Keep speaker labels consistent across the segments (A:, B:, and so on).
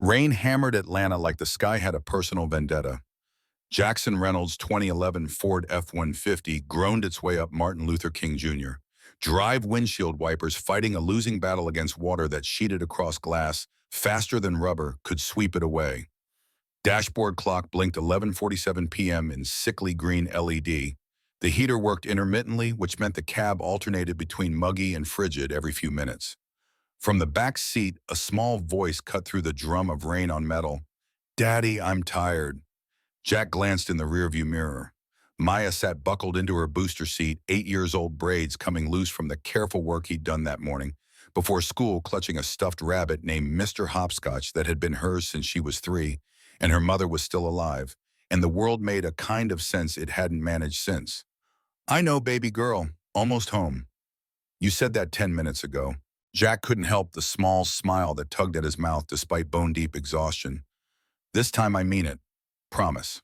A: Rain hammered Atlanta like the sky had a personal vendetta. Jackson Reynolds' 2011 Ford F-150 groaned its way up Martin Luther King Jr. Drive windshield wipers fighting a losing battle against water that sheeted across glass faster than rubber could sweep it away. Dashboard clock blinked 11:47 p.m. in sickly green LED. The heater worked intermittently, which meant the cab alternated between muggy and frigid every few minutes. From the back seat, a small voice cut through the drum of rain on metal. "Daddy, I'm tired." Jack glanced in the rearview mirror. Maya sat buckled into her booster seat, 8-year-old braids coming loose from the careful work he'd done that morning, before school clutching a stuffed rabbit named Mr. Hopscotch that had been hers since she was 3, and her mother was still alive, and the world made a kind of sense it hadn't managed since. "I know, baby girl. Almost home." "You said that 10 minutes ago." Jack couldn't help the small smile that tugged at his mouth despite bone-deep exhaustion. "This time I mean it. Promise."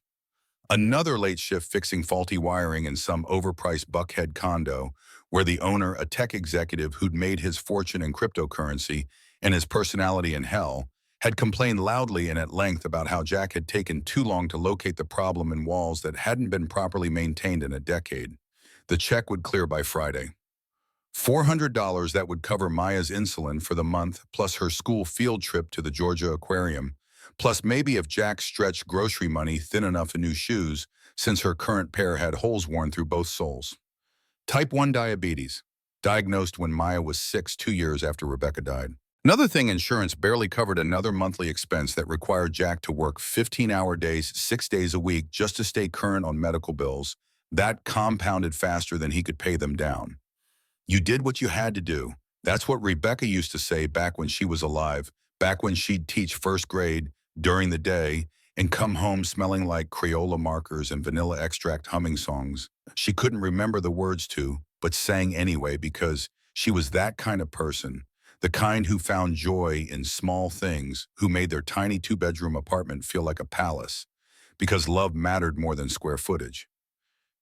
A: Another late shift fixing faulty wiring in some overpriced Buckhead condo, where the owner, a tech executive who'd made his fortune in cryptocurrency and his personality in hell, had complained loudly and at length about how Jack had taken too long to locate the problem in walls that hadn't been properly maintained in a decade. The check would clear by Friday. $400 that would cover Maya's insulin for the month, plus her school field trip to the Georgia Aquarium, plus maybe if Jack stretched grocery money thin enough in new shoes, since her current pair had holes worn through both soles. Type 1 diabetes, diagnosed when Maya was 6, 2 years after Rebecca died. Another thing, insurance barely covered another monthly expense that required Jack to work 15-hour days, 6 days a week just to stay current on medical bills. That compounded faster than he could pay them down. "You did what you had to do." That's what Rebecca used to say back when she was alive, back when she'd teach first grade during the day and come home smelling like Crayola markers and vanilla extract humming songs she couldn't remember the words to, but sang anyway because she was that kind of person, the kind who found joy in small things, who made their tiny 2-bedroom apartment feel like a palace, because love mattered more than square footage.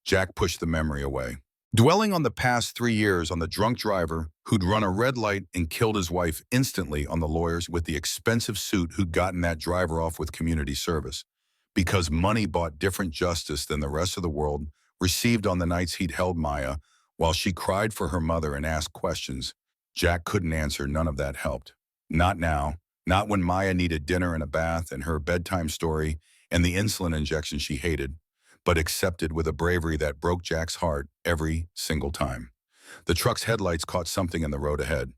A: Jack pushed the memory away, dwelling on the past 3 years, on the drunk driver who'd run a red light and killed his wife instantly, on the lawyers with the expensive suit who'd gotten that driver off with community service, because money bought different justice than the rest of the world received on the nights he'd held Maya while she cried for her mother and asked questions. Jack couldn't answer. None of that helped. Not now. Not when Maya needed dinner and a bath and her bedtime story and the insulin injection she hated, but accepted with a bravery that broke Jack's heart every single time. The truck's headlights caught something in the road ahead.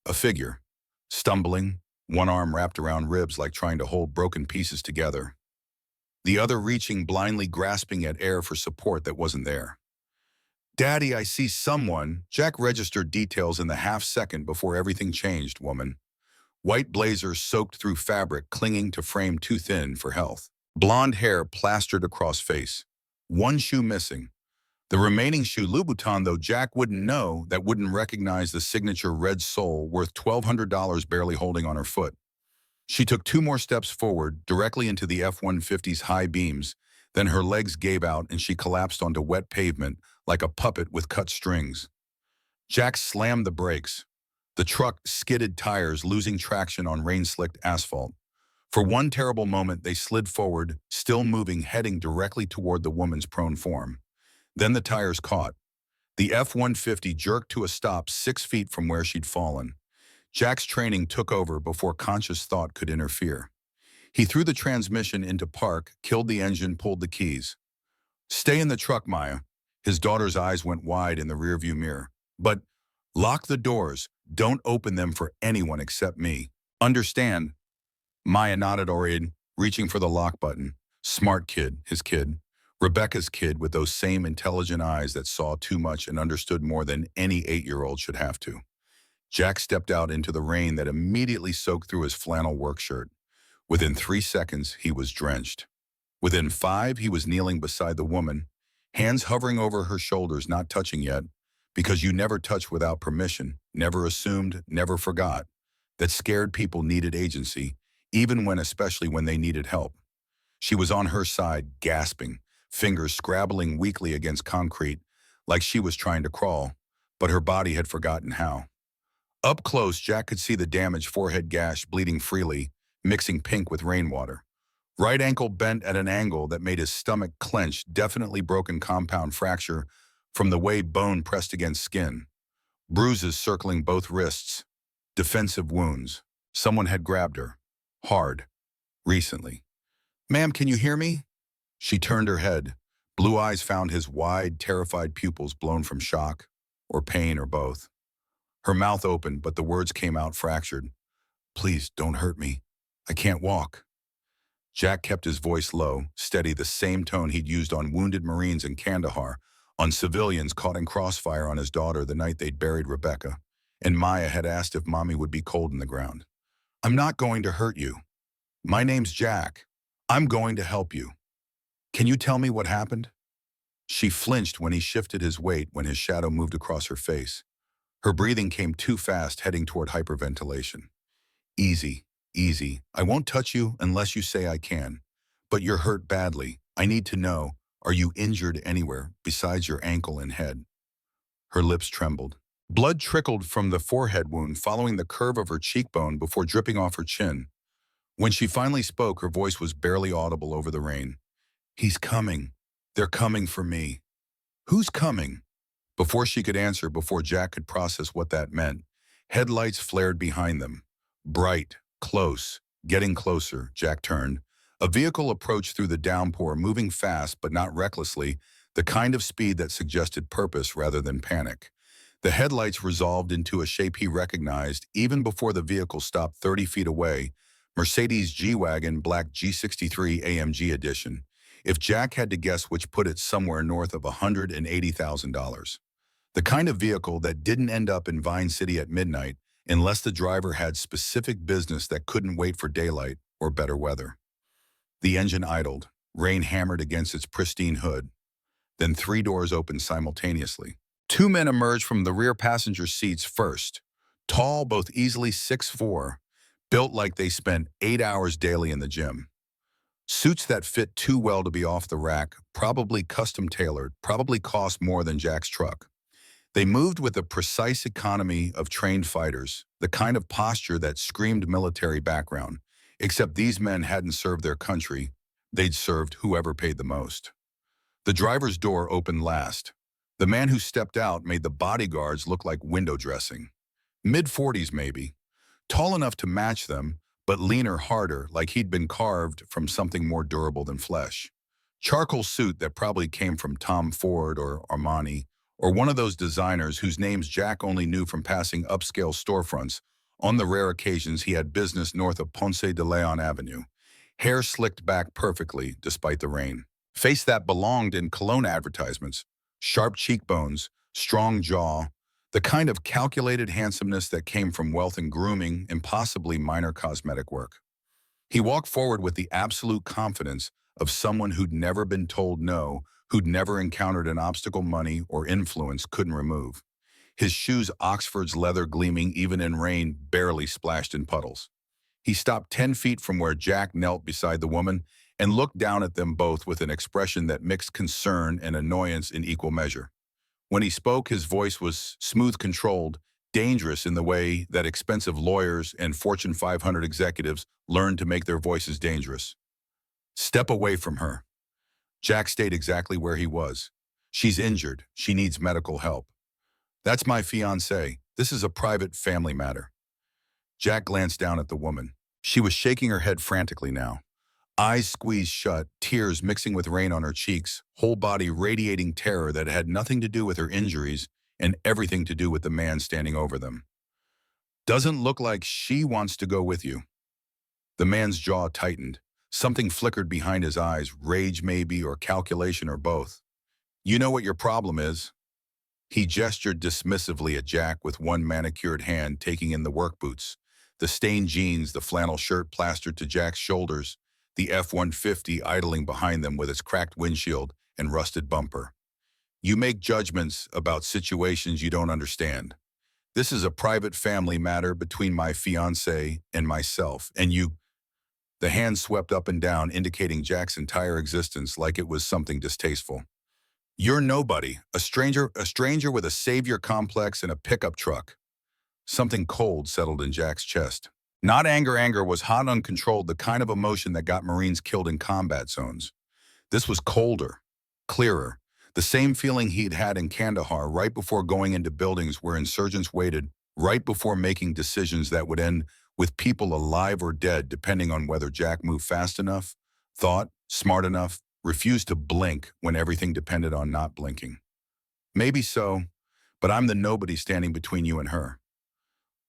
A: A figure, stumbling, one arm wrapped around ribs like trying to hold broken pieces together, the other reaching, blindly grasping at air for support that wasn't there. "Daddy, I see someone." Jack registered details in the half-second before everything changed. Woman. White blazer soaked through fabric, clinging to frame too thin for health. Blonde hair plastered across face. One shoe missing. The remaining shoe Louboutin, though Jack wouldn't know, that wouldn't recognize the signature red sole worth $1,200 barely holding on her foot. She took 2 more steps forward, directly into the F-150's high beams. Then her legs gave out and she collapsed onto wet pavement like a puppet with cut strings. Jack slammed the brakes. The truck skidded tires, losing traction on rain-slicked asphalt. For one terrible moment, they slid forward, still moving, heading directly toward the woman's prone form. Then the tires caught. The F-150 jerked to a stop 6 feet from where she'd fallen. Jack's training took over before conscious thought could interfere. He threw the transmission into park, killed the engine, pulled the keys. "Stay in the truck, Maya." His daughter's eyes went wide in the rearview mirror. "But lock the doors. Don't open them for anyone except me. Understand?" Maya nodded, reaching for the lock button. Smart kid, his kid. Rebecca's kid, with those same intelligent eyes that saw too much and understood more than any 8-year-old should have to. Jack stepped out into the rain that immediately soaked through his flannel work shirt. Within 3 seconds, he was drenched. Within 5, he was kneeling beside the woman, hands hovering over her shoulders, not touching yet, because you never touch without permission, never assumed, never forgot, that scared people needed agency, especially when they needed help. She was on her side, gasping, fingers scrabbling weakly against concrete, like she was trying to crawl, but her body had forgotten how. Up close, Jack could see the damaged forehead gash bleeding freely, mixing pink with rainwater. Right ankle bent at an angle that made his stomach clench, definitely broken compound fracture from the way bone pressed against skin. Bruises circling both wrists. Defensive wounds. Someone had grabbed her. Hard. Recently. "Ma'am, can you hear me?" She turned her head. Blue eyes found his wide, terrified pupils blown from shock, or pain, or both. Her mouth opened, but the words came out fractured. "Please, don't hurt me. I can't walk." Jack kept his voice low, steady, the same tone he'd used on wounded Marines in Kandahar, on civilians caught in crossfire on his daughter the night they'd buried Rebecca, and Maya had asked if Mommy would be cold in the ground. "I'm not going to hurt you. My name's Jack. I'm going to help you. Can you tell me what happened?" She flinched when he shifted his weight when his shadow moved across her face. Her breathing came too fast, heading toward hyperventilation. "Easy, easy. I won't touch you unless you say I can. But you're hurt badly. I need to know, are you injured anywhere besides your ankle and head?" Her lips trembled. Blood trickled from the forehead wound following the curve of her cheekbone before dripping off her chin. When she finally spoke, her voice was barely audible over the rain. "He's coming. They're coming for me." "Who's coming?" Before she could answer, before Jack could process what that meant, headlights flared behind them. Bright, close, getting closer. Jack turned. A vehicle approached through the downpour, moving fast but not recklessly, the kind of speed that suggested purpose rather than panic. The headlights resolved into a shape he recognized even before the vehicle stopped 30 feet away. Mercedes G-Wagon, black G63 AMG edition. If Jack had to guess, which put it somewhere north of $180,000. The kind of vehicle that didn't end up in Vine City at midnight unless the driver had specific business that couldn't wait for daylight or better weather. The engine idled. Rain hammered against its pristine hood. Then 3 doors opened simultaneously. 2 men emerged from the rear passenger seats first. Tall, both easily 6'4", built like they spent 8 hours daily in the gym. Suits that fit too well to be off the rack, probably custom-tailored, probably cost more than Jack's truck. They moved with the precise economy of trained fighters, the kind of posture that screamed military background, except these men hadn't served their country, they'd served whoever paid the most. The driver's door opened last. The man who stepped out made the bodyguards look like window dressing. Mid-40s maybe, tall enough to match them, but leaner, harder, like he'd been carved from something more durable than flesh. Charcoal suit that probably came from Tom Ford or Armani, or one of those designers whose names Jack only knew from passing upscale storefronts on the rare occasions he had business north of Ponce de Leon Avenue. Hair slicked back perfectly despite the rain. Face that belonged in cologne advertisements. Sharp cheekbones, strong jaw, the kind of calculated handsomeness that came from wealth and grooming and possibly minor cosmetic work. He walked forward with the absolute confidence of someone who'd never been told no, who'd never encountered an obstacle money or influence couldn't remove. His shoes, Oxford's leather gleaming even in rain, barely splashed in puddles. He stopped 10 feet from where Jack knelt beside the woman and looked down at them both with an expression that mixed concern and annoyance in equal measure. When he spoke, his voice was smooth, controlled, dangerous in the way that expensive lawyers and Fortune 500 executives learned to make their voices dangerous. "Step away from her." Jack stayed exactly where he was. "She's injured. She needs medical help." "That's my fiancée. This is a private family matter." Jack glanced down at the woman. She was shaking her head frantically now. Eyes squeezed shut, tears mixing with rain on her cheeks, whole body radiating terror that had nothing to do with her injuries and everything to do with the man standing over them. "Doesn't look like she wants to go with you." The man's jaw tightened. Something flickered behind his eyes, rage maybe, or calculation, or both. "You know what your problem is." He gestured dismissively at Jack with one manicured hand, taking in the work boots, the stained jeans, the flannel shirt plastered to Jack's shoulders, the F-150 idling behind them with its cracked windshield and rusted bumper. "You make judgments about situations you don't understand. This is a private family matter between my fiancé and myself, and you—" The hand swept up and down, indicating Jack's entire existence like it was something distasteful. "You're nobody, a stranger with a savior complex and a pickup truck." Something cold settled in Jack's chest. Not anger. Anger was hot, uncontrolled, the kind of emotion that got Marines killed in combat zones. This was colder, clearer, the same feeling he'd had in Kandahar right before going into buildings where insurgents waited, right before making decisions that would end with people alive or dead depending on whether Jack moved fast enough, thought, smart enough, refused to blink when everything depended on not blinking. Maybe so, but I'm the nobody standing between you and her.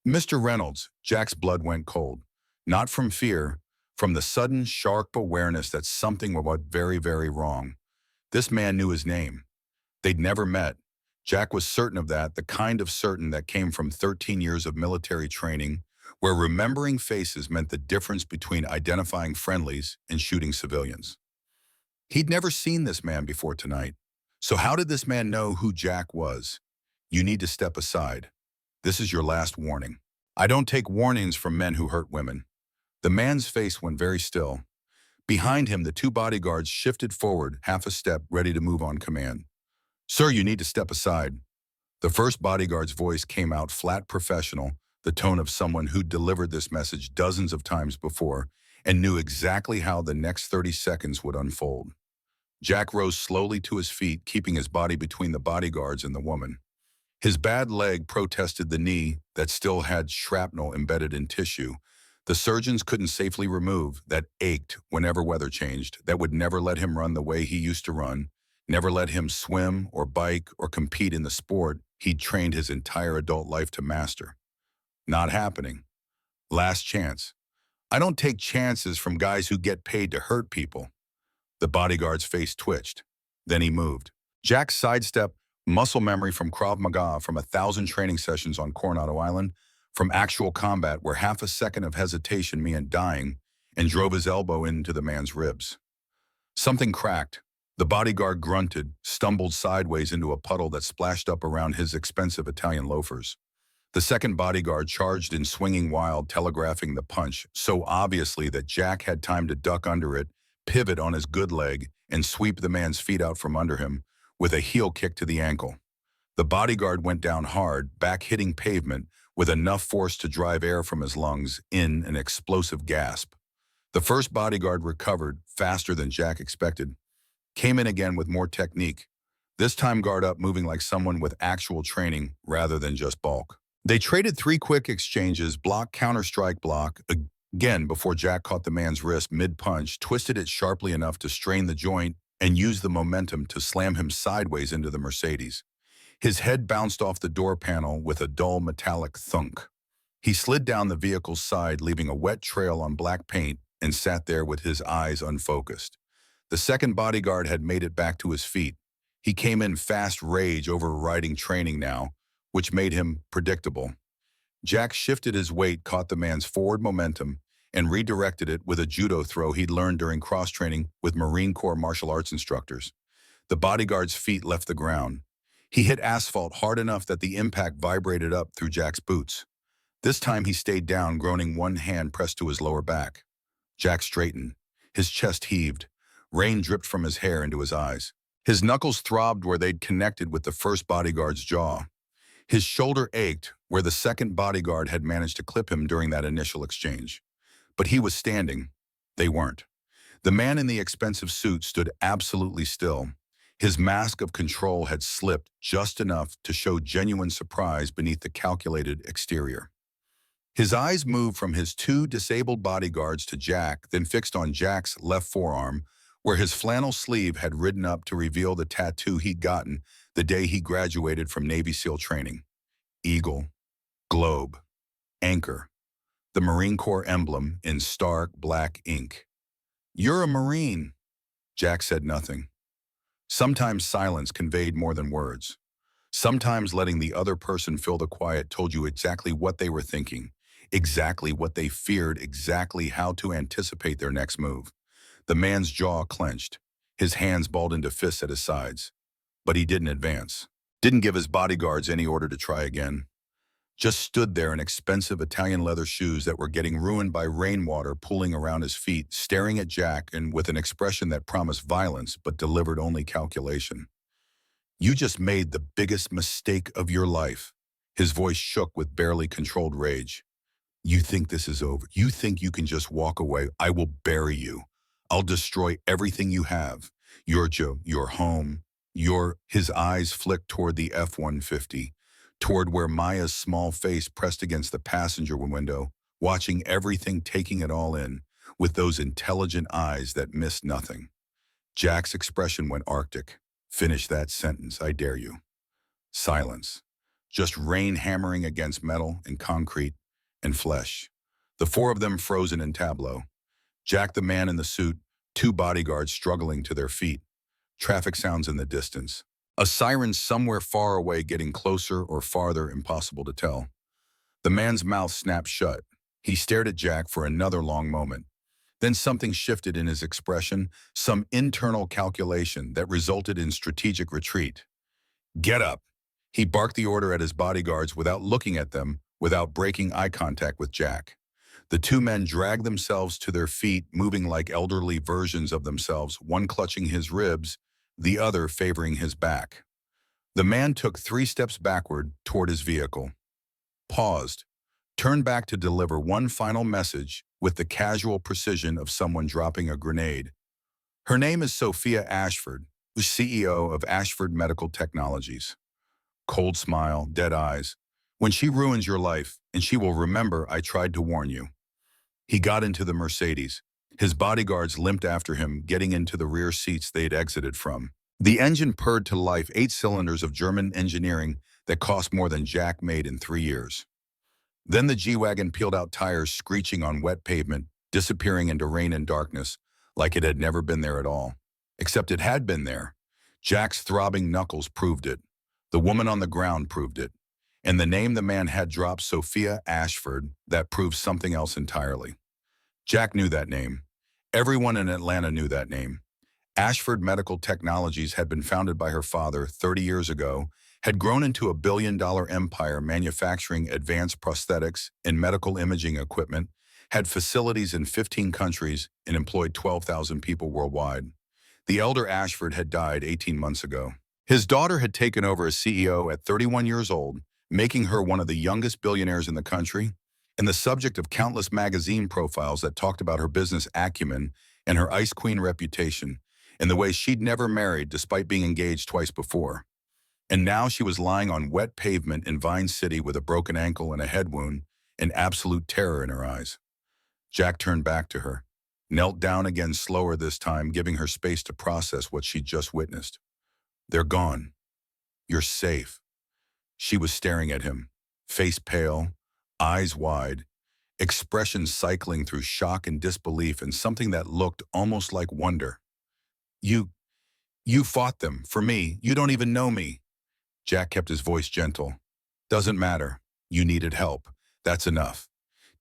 A: Mr. Reynolds, Jack's blood went cold. Not from fear, from the sudden, sharp awareness that something was very, very wrong. This man knew his name. They'd never met. Jack was certain of that, the kind of certain that came from 13 years of military training, where remembering faces meant the difference between identifying friendlies and shooting civilians. He'd never seen this man before tonight. So how did this man know who Jack was? You need to step aside. This is your last warning. I don't take warnings from men who hurt women. The man's face went very still. Behind him, the two bodyguards shifted forward half a step, ready to move on command. Sir, you need to step aside. The first bodyguard's voice came out flat professional, the tone of someone who'd delivered this message dozens of times before and knew exactly how the next 30 seconds would unfold. Jack rose slowly to his feet, keeping his body between the bodyguards and the woman. His bad leg protested the knee that still had shrapnel embedded in tissue. The surgeons couldn't safely remove, that ached whenever weather changed, that would never let him run the way he used to run, never let him swim or bike or compete in the sport he'd trained his entire adult life to master. Not happening. Last chance. I don't take chances from guys who get paid to hurt people. The bodyguard's face twitched. Then he moved. Jack's sidestep, muscle memory from Krav Maga, from 1,000 training sessions on Coronado Island, from actual combat where half a second of hesitation meant dying, and drove his elbow into the man's ribs. Something cracked. The bodyguard grunted, stumbled sideways into a puddle that splashed up around his expensive Italian loafers. The second bodyguard charged in swinging wild, telegraphing the punch so obviously that Jack had time to duck under it, pivot on his good leg, and sweep the man's feet out from under him with a heel kick to the ankle. The bodyguard went down hard, back hitting pavement, with enough force to drive air from his lungs in an explosive gasp. The first bodyguard recovered faster than Jack expected. Came in again with more technique. This time guard up, moving like someone with actual training rather than just bulk. They traded 3 quick exchanges, block, counter-strike, block, again before Jack caught the man's wrist mid-punch, twisted it sharply enough to strain the joint, and used the momentum to slam him sideways into the Mercedes. His head bounced off the door panel with a dull metallic thunk. He slid down the vehicle's side, leaving a wet trail on black paint, and sat there with his eyes unfocused. The second bodyguard had made it back to his feet. He came in fast rage overriding training now, which made him predictable. Jack shifted his weight, caught the man's forward momentum, and redirected it with a judo throw he'd learned during cross-training with Marine Corps martial arts instructors. The bodyguard's feet left the ground. He hit asphalt hard enough that the impact vibrated up through Jack's boots. This time he stayed down, groaning, one hand pressed to his lower back. Jack straightened. His chest heaved. Rain dripped from his hair into his eyes. His knuckles throbbed where they'd connected with the first bodyguard's jaw. His shoulder ached where the second bodyguard had managed to clip him during that initial exchange. But he was standing. They weren't. The man in the expensive suit stood absolutely still. His mask of control had slipped just enough to show genuine surprise beneath the calculated exterior. His eyes moved from his 2 disabled bodyguards to Jack, then fixed on Jack's left forearm, where his flannel sleeve had ridden up to reveal the tattoo he'd gotten the day he graduated from Navy SEAL training. Eagle, globe, anchor, the Marine Corps emblem in stark black ink. "You're a Marine." Jack said nothing. Sometimes silence conveyed more than words. Sometimes letting the other person fill the quiet told you exactly what they were thinking, exactly what they feared, exactly how to anticipate their next move. The man's jaw clenched. His hands balled into fists at his sides. But he didn't advance. Didn't give his bodyguards any order to try again. Just stood there in expensive Italian leather shoes that were getting ruined by rainwater pooling around his feet, staring at Jack and with an expression that promised violence but delivered only calculation. "You just made the biggest mistake of your life." His voice shook with barely controlled rage. You think this is over. You think you can just walk away. I will bury you. I'll destroy everything you have. Your Joe, your home, his eyes flicked toward the F-150, toward where Maya's small face pressed against the passenger window, watching everything, taking it all in, with those intelligent eyes that missed nothing. Jack's expression went arctic. Finish that sentence, I dare you. Silence. Just rain hammering against metal and concrete and flesh. The four of them frozen in tableau. Jack, the man in the suit, two bodyguards struggling to their feet. Traffic sounds in the distance. A siren somewhere far away, getting closer or farther, impossible to tell. The man's mouth snapped shut. He stared at Jack for another long moment. Then something shifted in his expression, some internal calculation that resulted in strategic retreat. Get up. He barked the order at his bodyguards without looking at them, without breaking eye contact with Jack. The two men dragged themselves to their feet, moving like elderly versions of themselves, one clutching his ribs, the other favoring his back. The man took 3 steps backward toward his vehicle, paused, turned back to deliver one final message with the casual precision of someone dropping a grenade. Her name is Sophia Ashford, the CEO of Ashford Medical Technologies. Cold smile, dead eyes. When she ruins your life, and she will remember I tried to warn you. He got into the Mercedes. His bodyguards limped after him, getting into the rear seats they'd exited from. The engine purred to life, 8 cylinders of German engineering that cost more than Jack made in 3 years. Then the G-Wagon peeled out, tires screeching on wet pavement, disappearing into rain and darkness, like it had never been there at all. Except it had been there. Jack's throbbing knuckles proved it. The woman on the ground proved it. And the name the man had dropped, Sophia Ashford, that proved something else entirely. Jack knew that name. Everyone in Atlanta knew that name. Ashford Medical Technologies had been founded by her father 30 years ago, had grown into a billion-dollar empire manufacturing advanced prosthetics and medical imaging equipment, had facilities in 15 countries, and employed 12,000 people worldwide. The elder Ashford had died 18 months ago. His daughter had taken over as CEO at 31 years old, making her one of the youngest billionaires in the country, and the subject of countless magazine profiles that talked about her business acumen and her ice queen reputation, and the way she'd never married despite being engaged twice before. And now she was lying on wet pavement in Vine City with a broken ankle and a head wound, and absolute terror in her eyes. Jack turned back to her, knelt down again, slower this time, giving her space to process what she'd just witnessed. They're gone. You're safe. She was staring at him, face pale, eyes wide, expression cycling through shock and disbelief and something that looked almost like wonder. You fought them, for me. You don't even know me. Jack kept his voice gentle. Doesn't matter. You needed help. That's enough.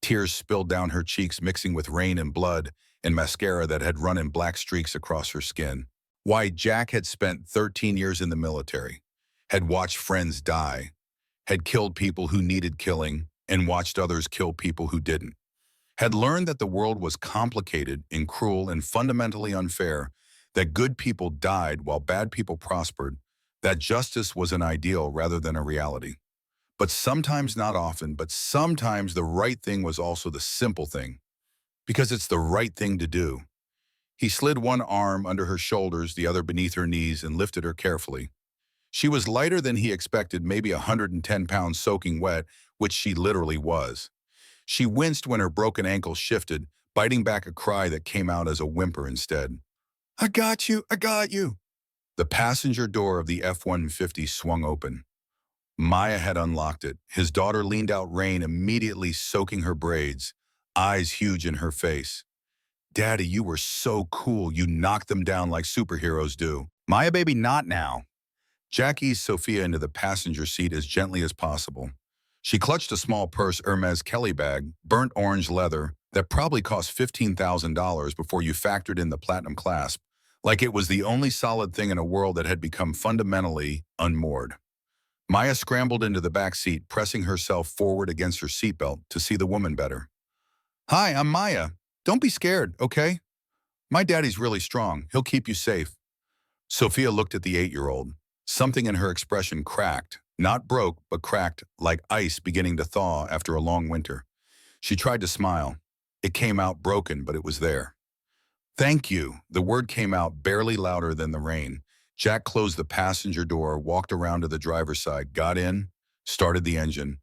A: Tears spilled down her cheeks, mixing with rain and blood and mascara that had run in black streaks across her skin. Why, Jack had spent 13 years in the military, had watched friends die, had killed people who needed killing, and watched others kill people who didn't. Had learned that the world was complicated and cruel and fundamentally unfair, that good people died while bad people prospered, that justice was an ideal rather than a reality. But sometimes, not often, but sometimes the right thing was also the simple thing, because it's the right thing to do. He slid one arm under her shoulders, the other beneath her knees, and lifted her carefully. She was lighter than he expected, maybe 110 pounds soaking wet, which she literally was. She winced when her broken ankle shifted, biting back a cry that came out as a whimper instead. I got you, I got you. The passenger door of the F-150 swung open. Maya had unlocked it. His daughter leaned out, rain immediately soaking her braids, eyes huge in her face. Daddy, you were so cool. You knocked them down like superheroes do. Maya, baby, not now. Jack eased Sophia into the passenger seat as gently as possible. She clutched a small purse Hermes Kelly bag, burnt orange leather, that probably cost $15,000 before you factored in the platinum clasp, like it was the only solid thing in a world that had become fundamentally unmoored. Maya scrambled into the back seat, pressing herself forward against her seatbelt to see the woman better. Hi, I'm Maya. Don't be scared, okay? My daddy's really strong. He'll keep you safe. Sophia looked at the 8-year-old. Something in her expression cracked, not broke, but cracked like ice beginning to thaw after a long winter. She tried to smile. It came out broken, but it was there. Thank you. The word came out barely louder than the rain. Jack closed the passenger door, walked around to the driver's side, got in, started the engine,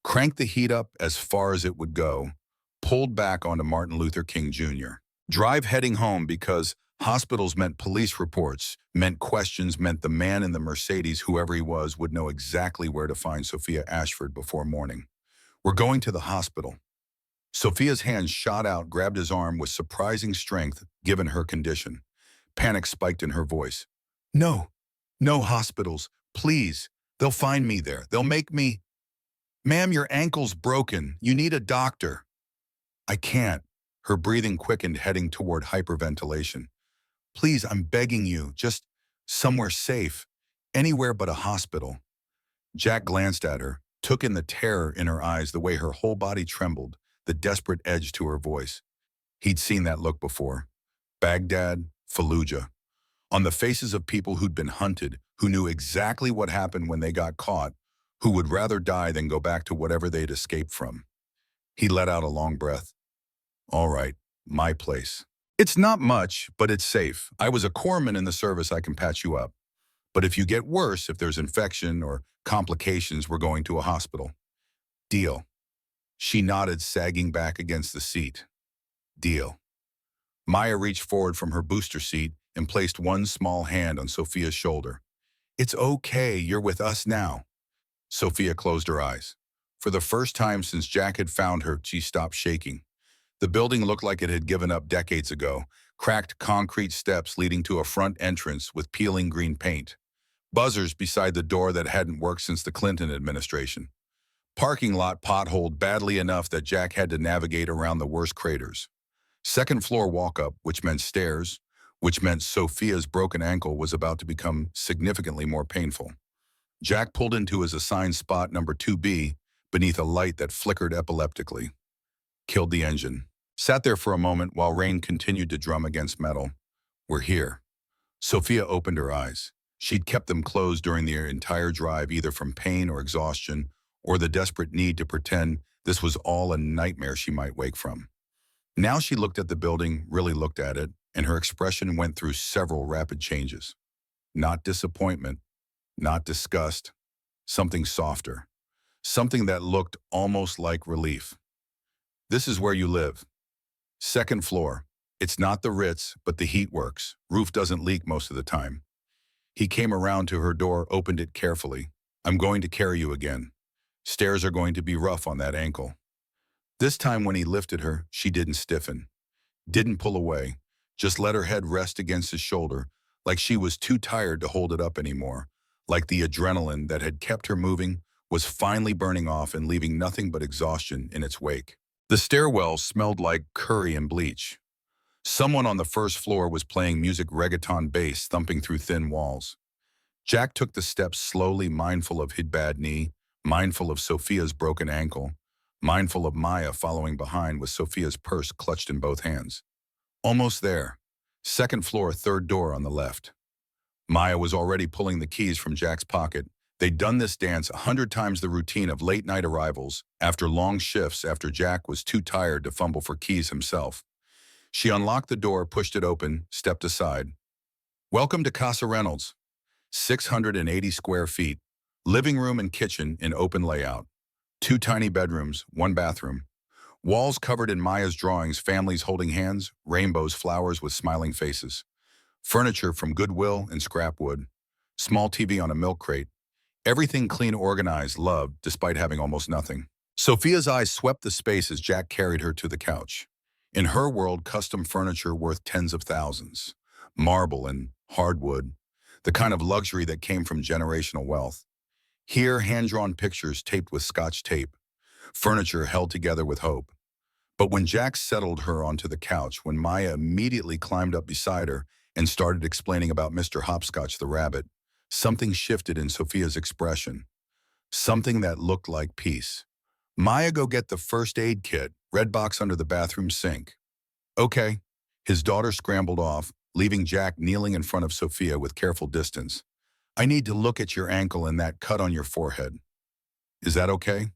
A: cranked the heat up as far as it would go, pulled back onto Martin Luther King Jr. Drive heading home because hospitals meant police reports, meant questions, meant the man in the Mercedes, whoever he was, would know exactly where to find Sophia Ashford before morning. We're going to the hospital. Sophia's hand shot out, grabbed his arm with surprising strength given her condition. Panic spiked in her voice. No, no hospitals, please. They'll find me there. They'll make me. Ma'am, your ankle's broken. You need a doctor. I can't. Her breathing quickened, heading toward hyperventilation. Please, I'm begging you, just somewhere safe. Anywhere but a hospital. Jack glanced at her, took in the terror in her eyes, the way her whole body trembled, the desperate edge to her voice. He'd seen that look before. Baghdad, Fallujah. On the faces of people who'd been hunted, who knew exactly what happened when they got caught, who would rather die than go back to whatever they'd escaped from. He let out a long breath. All right, my place. It's not much, but it's safe. I was a corpsman in the service. I can patch you up. But if you get worse, if there's infection or complications, we're going to a hospital. Deal. She nodded, sagging back against the seat. Deal. Maya reached forward from her booster seat and placed one small hand on Sophia's shoulder. It's okay, you're with us now. Sophia closed her eyes. For the first time since Jack had found her, she stopped shaking. The building looked like it had given up decades ago, cracked concrete steps leading to a front entrance with peeling green paint. Buzzers beside the door that hadn't worked since the Clinton administration. Parking lot potholed badly enough that Jack had to navigate around the worst craters. Second floor walk-up, which meant stairs, which meant Sophia's broken ankle was about to become significantly more painful. Jack pulled into his assigned spot number 2B beneath a light that flickered epileptically. Killed the engine. Sat there for a moment while rain continued to drum against metal. We're here. Sophia opened her eyes. She'd kept them closed during the entire drive, either from pain or exhaustion, or the desperate need to pretend this was all a nightmare she might wake from. Now she looked at the building, really looked at it, and her expression went through several rapid changes. Not disappointment, not disgust, something softer, something that looked almost like relief. This is where you live. Second floor. It's not the Ritz, but the heat works. Roof doesn't leak most of the time. He came around to her door, opened it carefully. I'm going to carry you again. Stairs are going to be rough on that ankle. This time when he lifted her, she didn't stiffen. Didn't pull away. Just let her head rest against his shoulder, like she was too tired to hold it up anymore. Like the adrenaline that had kept her moving was finally burning off and leaving nothing but exhaustion in its wake. The stairwell smelled like curry and bleach. Someone on the first floor was playing music, reggaeton bass thumping through thin walls. Jack took the steps slowly, mindful of his bad knee, mindful of Sophia's broken ankle, mindful of Maya following behind with Sophia's purse clutched in both hands. Almost there. Second floor, third door on the left. Maya was already pulling the keys from Jack's pocket. They'd done this dance 100 times the routine of late-night arrivals, after long shifts, after Jack was too tired to fumble for keys himself. She unlocked the door, pushed it open, stepped aside. Welcome to Casa Reynolds. 680 square feet. Living room and kitchen in open layout. 2 tiny bedrooms, 1 bathroom. Walls covered in Maya's drawings, families holding hands, rainbows, flowers with smiling faces. Furniture from Goodwill and scrap wood. Small TV on a milk crate. Everything clean, organized, loved, despite having almost nothing. Sophia's eyes swept the space as Jack carried her to the couch. In her world, custom furniture worth tens of thousands. Marble and hardwood. The kind of luxury that came from generational wealth. Here, hand-drawn pictures taped with Scotch tape. Furniture held together with hope. But when Jack settled her onto the couch, when Maya immediately climbed up beside her and started explaining about Mr. Hopscotch the rabbit, something shifted in Sophia's expression. Something that looked like peace. Maya, go get the first aid kit, red box under the bathroom sink. Okay. His daughter scrambled off, leaving Jack kneeling in front of Sophia with careful distance. I need to look at your ankle and that cut on your forehead. Is that okay?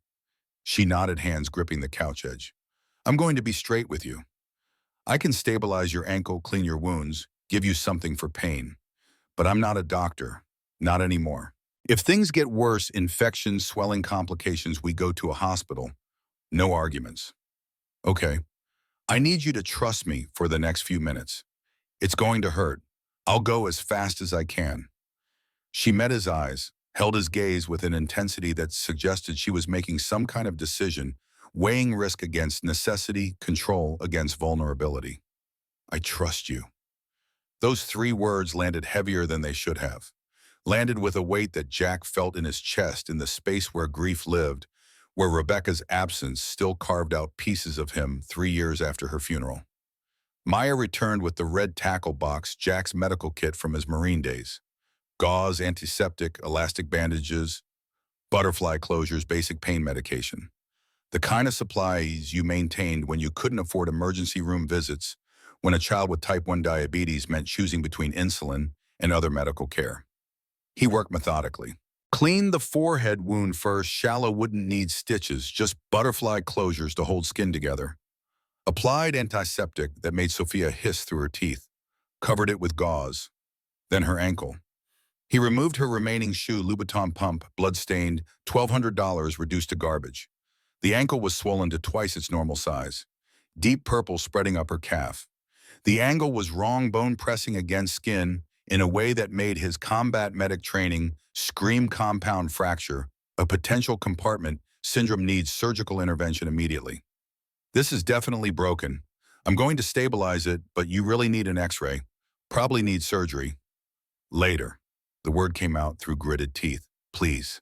A: She nodded, hands gripping the couch edge. I'm going to be straight with you. I can stabilize your ankle, clean your wounds, give you something for pain. But I'm not a doctor. Not anymore. If things get worse, infections, swelling complications, we go to a hospital. No arguments. Okay. I need you to trust me for the next few minutes. It's going to hurt. I'll go as fast as I can. She met his eyes, held his gaze with an intensity that suggested she was making some kind of decision, weighing risk against necessity, control against vulnerability. I trust you. Those three words landed heavier than they should have. Landed with a weight that Jack felt in his chest in the space where grief lived, where Rebecca's absence still carved out pieces of him 3 years after her funeral. Maya returned with the red tackle box, Jack's medical kit from his Marine days. Gauze, antiseptic, elastic bandages, butterfly closures, basic pain medication. The kind of supplies you maintained when you couldn't afford emergency room visits, when a child with type 1 diabetes meant choosing between insulin and other medical care. He worked methodically. Cleaned the forehead wound first, shallow wouldn't need stitches, just butterfly closures to hold skin together. Applied antiseptic that made Sophia hiss through her teeth. Covered it with gauze. Then her ankle. He removed her remaining shoe, Louboutin pump, blood-stained, $1,200 reduced to garbage. The ankle was swollen to twice its normal size. Deep purple spreading up her calf. The angle was wrong, bone pressing against skin in a way that made his combat medic training scream compound fracture, a potential compartment syndrome needs surgical intervention immediately. This is definitely broken. I'm going to stabilize it, but you really need an x-ray. Probably need surgery. Later. The word came out through gritted teeth. Please,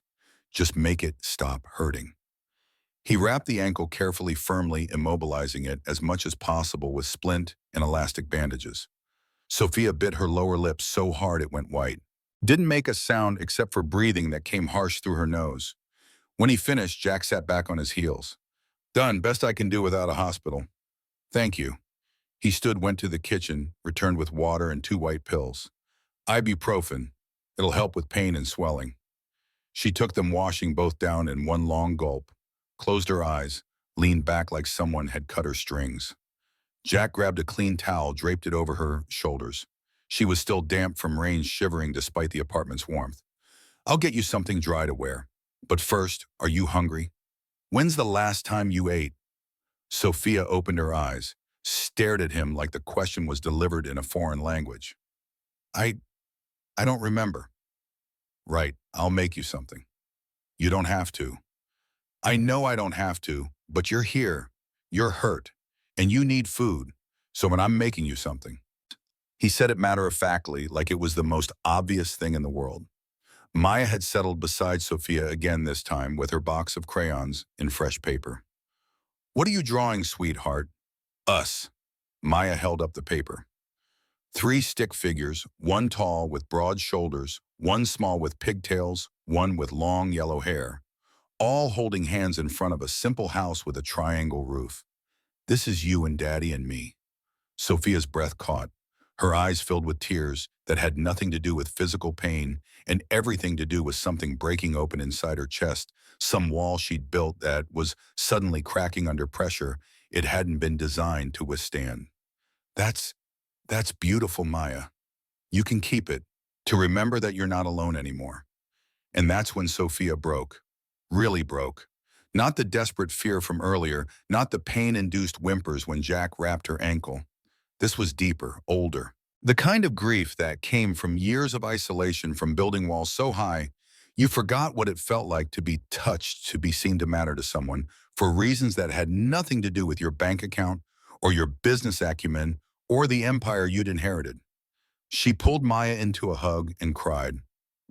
A: just make it stop hurting. He wrapped the ankle carefully, firmly immobilizing it as much as possible with splint and elastic bandages. Sophia bit her lower lip so hard it went white. Didn't make a sound except for breathing that came harsh through her nose. When he finished, Jack sat back on his heels. Done, best I can do without a hospital. Thank you. He stood, went to the kitchen, returned with water and 2 white pills. Ibuprofen. It'll help with pain and swelling. She took them, washing both down in one long gulp, closed her eyes, leaned back like someone had cut her strings. Jack grabbed a clean towel, draped it over her shoulders. She was still damp from rain, shivering despite the apartment's warmth. I'll get you something dry to wear. But first, are you hungry? When's the last time you ate? Sophia opened her eyes, stared at him like the question was delivered in a foreign language. I don't remember. Right, I'll make you something. You don't have to. I know I don't have to, but you're here. You're hurt. And you need food. So when I'm making you something. He said it matter-of-factly, like it was the most obvious thing in the world. Maya had settled beside Sophia again this time with her box of crayons in fresh paper. What are you drawing, sweetheart? Us. Maya held up the paper. 3 stick figures, one tall with broad shoulders, one small with pigtails, one with long yellow hair, all holding hands in front of a simple house with a triangle roof. This is you and Daddy and me. Sophia's breath caught, her eyes filled with tears that had nothing to do with physical pain and everything to do with something breaking open inside her chest, some wall she'd built that was suddenly cracking under pressure it hadn't been designed to withstand. That's beautiful, Maya. You can keep it, to remember that you're not alone anymore. And that's when Sophia broke. Really broke. Not the desperate fear from earlier, not the pain-induced whimpers when Jack wrapped her ankle. This was deeper, older. The kind of grief that came from years of isolation, from building walls so high, you forgot what it felt like to be touched, to be seen to matter to someone, for reasons that had nothing to do with your bank account or your business acumen or the empire you'd inherited. She pulled Maya into a hug and cried.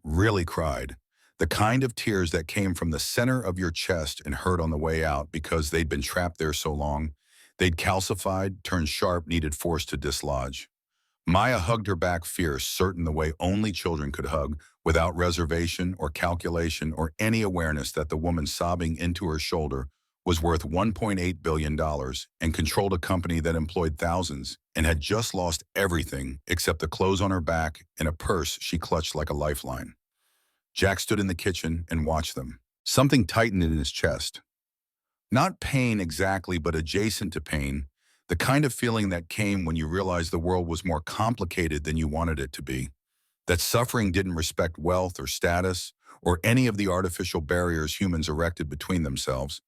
A: Really cried. The kind of tears that came from the center of your chest and hurt on the way out because they'd been trapped there so long. They'd calcified, turned sharp, needed force to dislodge. Maya hugged her back fierce, certain the way only children could hug, without reservation or calculation or any awareness that the woman sobbing into her shoulder was worth $1.8 billion and controlled a company that employed thousands and had just lost everything except the clothes on her back and a purse she clutched like a lifeline. Jack stood in the kitchen and watched them. Something tightened in his chest. Not pain exactly, but adjacent to pain, the kind of feeling that came when you realized the world was more complicated than you wanted it to be. That suffering didn't respect wealth or status or any of the artificial barriers humans erected between themselves.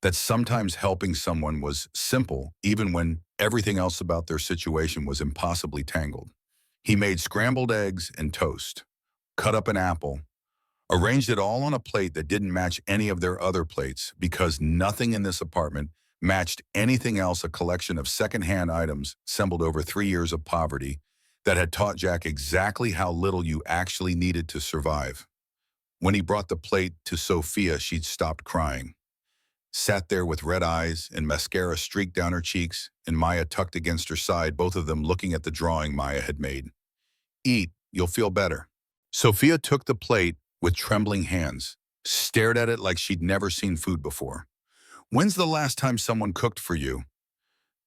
A: That sometimes helping someone was simple, even when everything else about their situation was impossibly tangled. He made scrambled eggs and toast, cut up an apple, arranged it all on a plate that didn't match any of their other plates because nothing in this apartment matched anything else, a collection of secondhand items assembled over 3 years of poverty that had taught Jack exactly how little you actually needed to survive. When he brought the plate to Sophia, she'd stopped crying, sat there with red eyes and mascara streaked down her cheeks, and Maya tucked against her side, both of them looking at the drawing Maya had made. Eat, you'll feel better. Sophia took the plate with trembling hands, stared at it like she'd never seen food before. When's the last time someone cooked for you?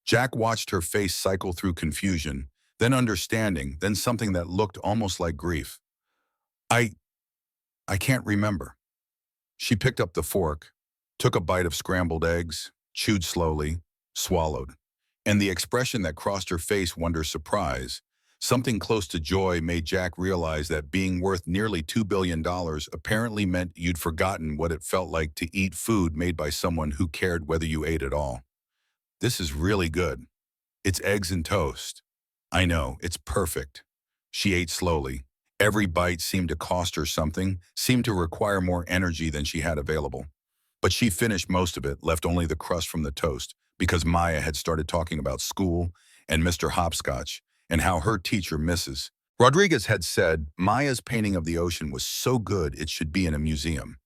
A: Jack watched her face cycle through confusion, then understanding, then something that looked almost like grief. I, I can't remember. She picked up the fork, took a bite of scrambled eggs, chewed slowly, swallowed. And the expression that crossed her face wonder surprise, something close to joy, made Jack realize that being worth nearly $2 billion apparently meant you'd forgotten what it felt like to eat food made by someone who cared whether you ate at all. This is really good. It's eggs and toast. I know, it's perfect. She ate slowly. Every bite seemed to cost her something, seemed to require more energy than she had available. But she finished most of it, left only the crust from the toast, because Maya had started talking about school and Mr. Hopscotch and how her teacher, Mrs. Rodriguez, had said Maya's painting of the ocean was so good it should be in a museum.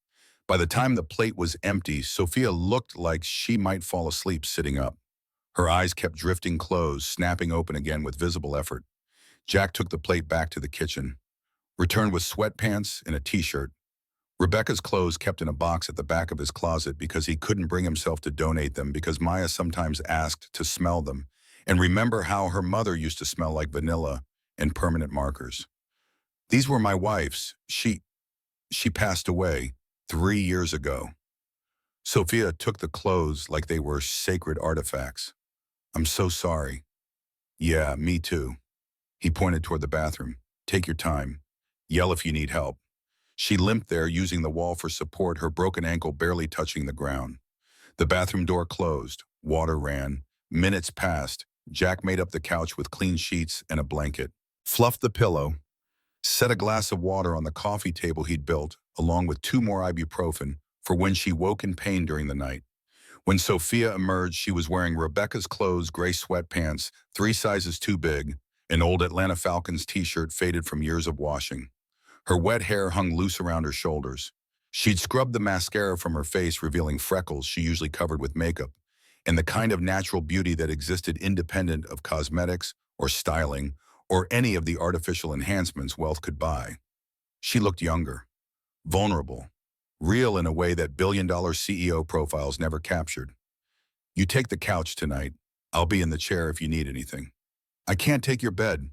A: By the time the plate was empty, Sophia looked like she might fall asleep sitting up. Her eyes kept drifting closed, snapping open again with visible effort. Jack took the plate back to the kitchen, returned with sweatpants and a t-shirt. Rebecca's clothes kept in a box at the back of his closet because he couldn't bring himself to donate them, because Maya sometimes asked to smell them and remember how her mother used to smell like vanilla and permanent markers. These were my wife's. She passed away 3 years ago. Sophia took the clothes like they were sacred artifacts. I'm so sorry. Yeah, me too. He pointed toward the bathroom. Take your time. Yell if you need help. She limped there, using the wall for support, her broken ankle barely touching the ground. The bathroom door closed. Water ran. Minutes passed. Jack made up the couch with clean sheets and a blanket, fluffed the pillow, set a glass of water on the coffee table he'd built, along with 2 more ibuprofen for when she woke in pain during the night. When Sophia emerged, she was wearing Rebecca's clothes, gray sweatpants, 3 sizes too big, an old Atlanta Falcons t-shirt faded from years of washing. Her wet hair hung loose around her shoulders. She'd scrubbed the mascara from her face, revealing freckles she usually covered with makeup, and the kind of natural beauty that existed independent of cosmetics or styling or any of the artificial enhancements wealth could buy. She looked younger, vulnerable, real in a way that billion-dollar CEO profiles never captured. You take the couch tonight. I'll be in the chair if you need anything. I can't take your bed.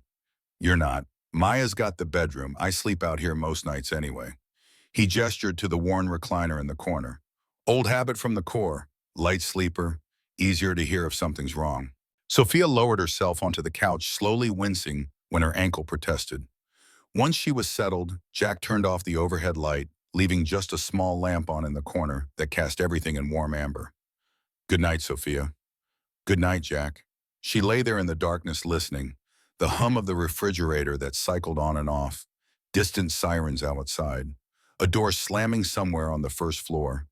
A: You're not. Maya's got the bedroom. I sleep out here most nights anyway. He gestured to the worn recliner in the corner. Old habit from the core. Light sleeper. Easier to hear if something's wrong. Sophia lowered herself onto the couch, slowly wincing when her ankle protested. Once she was settled, Jack turned off the overhead light, leaving just a small lamp on in the corner that cast everything in warm amber. Good night, Sophia. Good night, Jack. She lay there in the darkness listening, the hum of the refrigerator that cycled on and off, distant sirens outside, a door slamming somewhere on the first floor,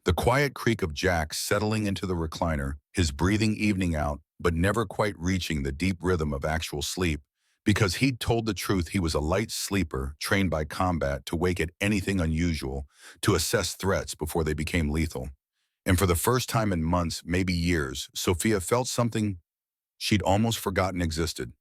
A: the quiet creak of Jack settling into the recliner, his breathing evening out, but never quite reaching the deep rhythm of actual sleep, because he'd told the truth. He was a light sleeper trained by combat to wake at anything unusual, to assess threats before they became lethal. And for the first time in months, maybe years, Sophia felt something she'd almost forgotten existed.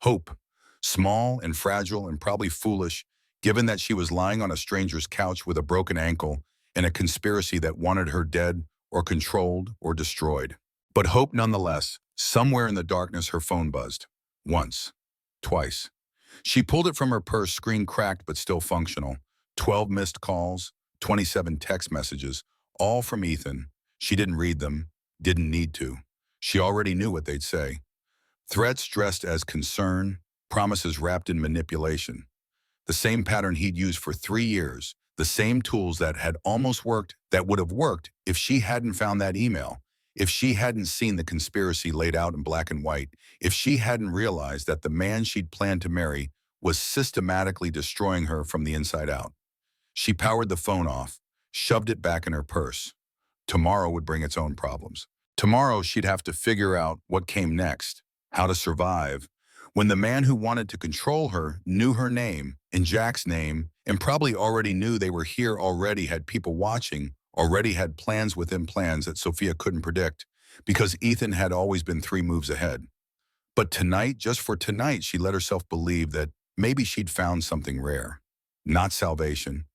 A: Hope. Small and fragile and probably foolish, given that she was lying on a stranger's couch with a broken ankle and a conspiracy that wanted her dead or controlled or destroyed. But hope nonetheless. Somewhere in the darkness her phone buzzed. Once. Twice. She pulled it from her purse, screen cracked but still functional. 12 missed calls, 27 text messages, all from Ethan. She didn't read them, didn't need to. She already knew what they'd say. Threats dressed as concern, promises wrapped in manipulation. The same pattern he'd used for 3 years, the same tools that had almost worked, that would have worked if she hadn't found that email, if she hadn't seen the conspiracy laid out in black and white, if she hadn't realized that the man she'd planned to marry was systematically destroying her from the inside out. She powered the phone off, shoved it back in her purse. Tomorrow would bring its own problems. Tomorrow she'd have to figure out what came next, how to survive, when the man who wanted to control her knew her name and Jack's name and probably already knew they were here, already had people watching, already had plans within plans that Sophia couldn't predict because Ethan had always been 3 moves ahead. But tonight, just for tonight, she let herself believe that maybe she'd found something rare. Not salvation,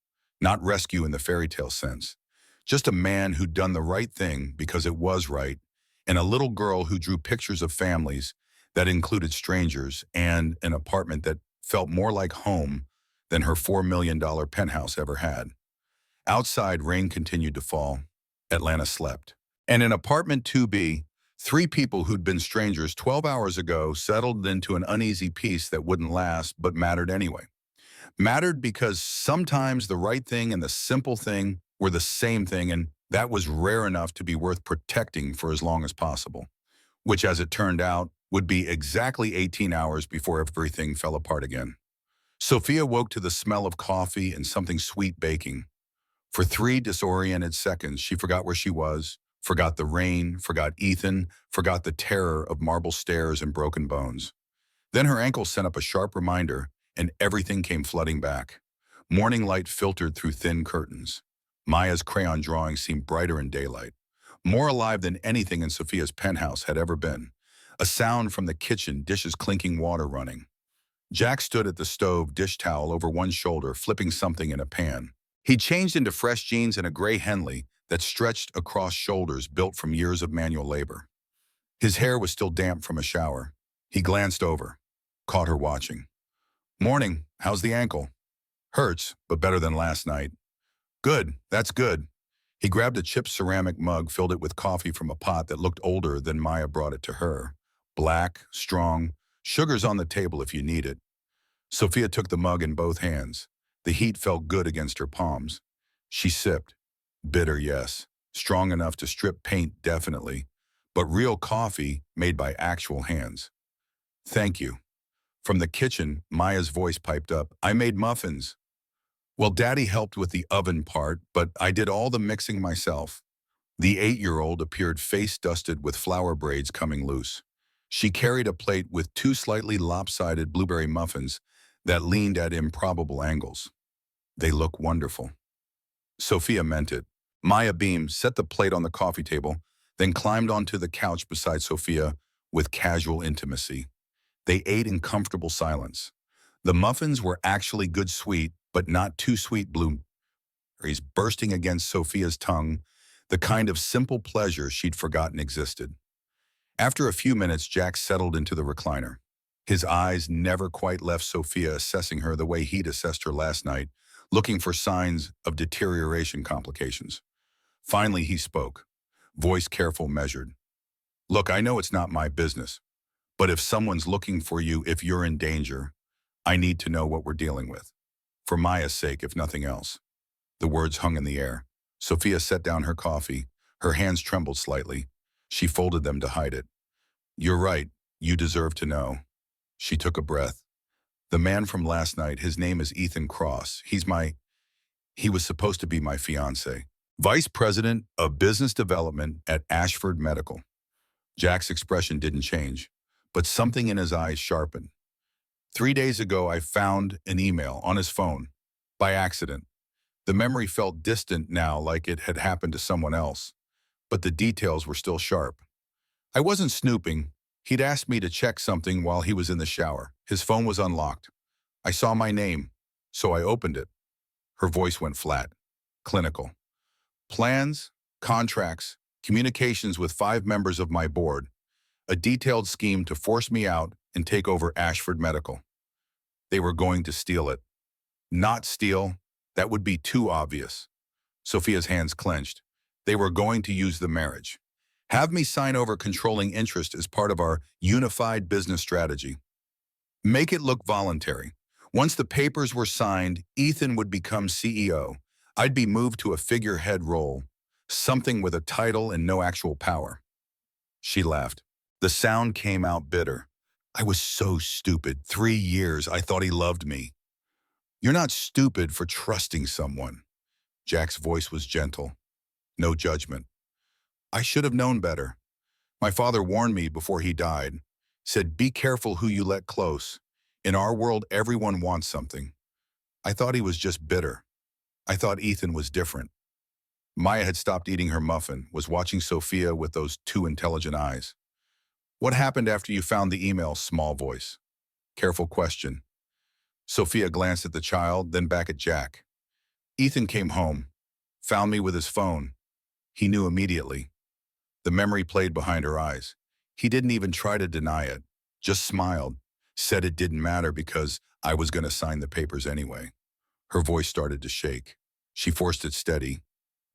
A: not rescue in the fairy tale sense. Just a man who'd done the right thing because it was right, and a little girl who drew pictures of families that included strangers and an apartment that felt more like home than her $4 million penthouse ever had. Outside, rain continued to fall. Atlanta slept. And in apartment 2B, 3 people who'd been strangers 12 hours ago settled into an uneasy peace that wouldn't last but mattered anyway. Mattered because sometimes the right thing and the simple thing were the same thing, and that was rare enough to be worth protecting for as long as possible, which, as it turned out, would be exactly 18 hours before everything fell apart again. Sophia woke to the smell of coffee and something sweet baking. For 3 disoriented seconds, she forgot where she was, forgot the rain, forgot Ethan, forgot the terror of marble stairs and broken bones. Then her ankle sent up a sharp reminder, and everything came flooding back. Morning light filtered through thin curtains. Maya's crayon drawing seemed brighter in daylight, more alive than anything in Sophia's penthouse had ever been. A sound from the kitchen, dishes clinking, water running. Jack stood at the stove, dish towel over one shoulder, flipping something in a pan. He changed into fresh jeans and a gray Henley that stretched across shoulders built from years of manual labor. His hair was still damp from a shower. He glanced over, caught her watching. "Morning, how's the ankle?" "Hurts, but better than last night." "Good, that's good." He grabbed a chipped ceramic mug, filled it with coffee from a pot that looked older than Maya brought it to her. Black, strong, sugar's on the table if you need it. Sophia took the mug in both hands. The heat felt good against her palms. She sipped. Bitter, yes. Strong enough to strip paint, definitely. But real coffee made by actual hands. "Thank you." From the kitchen, Maya's voice piped up. "I made muffins." "Well, Daddy helped with the oven part, but I did all the mixing myself." The 8-year-old appeared face-dusted with flower braids coming loose. She carried a plate with 2 slightly lopsided blueberry muffins that leaned at improbable angles. "They look wonderful." Sophia meant it. Maya beamed, set the plate on the coffee table, then climbed onto the couch beside Sophia with casual intimacy. They ate in comfortable silence. The muffins were actually good sweet, but not too sweet blueberries bursting against Sophia's tongue, the kind of simple pleasure she'd forgotten existed. After a few minutes, Jack settled into the recliner. His eyes never quite left Sophia, assessing her the way he'd assessed her last night, looking for signs of deterioration complications. Finally, he spoke, voice careful, measured. "Look, I know it's not my business, but if someone's looking for you, if you're in danger, I need to know what we're dealing with. For Maya's sake, if nothing else." The words hung in the air. Sophia set down her coffee. Her hands trembled slightly. She folded them to hide it. "You're right. You deserve to know." She took a breath. "The man from last night, his name is Ethan Cross. He was supposed to be my fiancé. Vice President of Business Development at Ashford Medical." Jack's expression didn't change, but something in his eyes sharpened. 3 days ago, I found an email on his phone, by accident. The memory felt distant now, like it had happened to someone else, but the details were still sharp. I wasn't snooping. He'd asked me to check something while he was in the shower. His phone was unlocked. I saw my name, so I opened it. Her voice went flat, clinical. "Plans, contracts, communications with 5 members of my board, a detailed scheme to force me out and take over Ashford Medical. They were going to steal it." "Not steal. That would be too obvious." Sophia's hands clenched. They were going to use the marriage. Have me sign over controlling interest as part of our unified business strategy. Make it look voluntary. Once the papers were signed, Ethan would become CEO. I'd be moved to a figurehead role, something with a title and no actual power. She laughed. The sound came out bitter. I was so stupid. 3 years, I thought he loved me. You're not stupid for trusting someone. Jack's voice was gentle. No judgment. I should have known better. My father warned me before he died. Said, be careful who you let close. In our world, everyone wants something. I thought he was just bitter. I thought Ethan was different. Maya had stopped eating her muffin, was watching Sophia with those two intelligent eyes. What happened after you found the email? Small voice. Careful question. Sophia glanced at the child, then back at Jack. Ethan came home, found me with his phone. He knew immediately. The memory played behind her eyes. He didn't even try to deny it, just smiled, said it didn't matter because I was going to sign the papers anyway. Her voice started to shake. She forced it steady.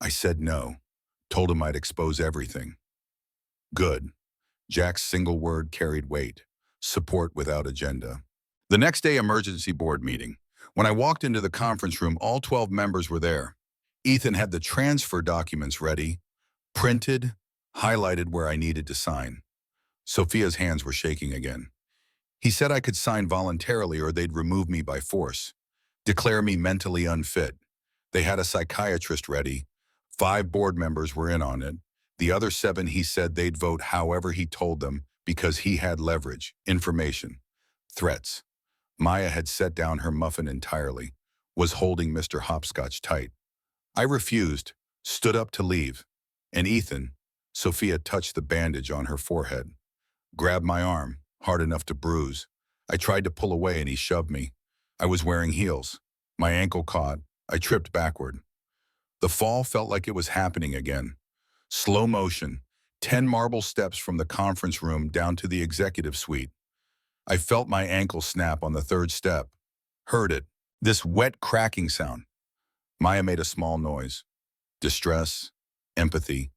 A: I said no, told him I'd expose everything. Good. Jack's single word carried weight. Support without agenda. The next day, emergency board meeting. When I walked into the conference room, all 12 members were there. Ethan had the transfer documents ready, printed, highlighted where I needed to sign. Sophia's hands were shaking again. He said I could sign voluntarily or they'd remove me by force, declare me mentally unfit. They had a psychiatrist ready. 5 board members were in on it. The other 7, he said they'd vote however he told them because he had leverage, information, threats. Maya had set down her muffin entirely, was holding Mr. Hopscotch tight. I refused, stood up to leave, and Ethan, Sophia touched the bandage on her forehead, grabbed my arm, hard enough to bruise. I tried to pull away and he shoved me. I was wearing heels. My ankle caught. I tripped backward. The fall felt like it was happening again. Slow motion, 10 marble steps from the conference room down to the executive suite. I felt my ankle snap on the 3rd step. Heard it. This wet cracking sound. Maya made a small noise. Distress, empathy.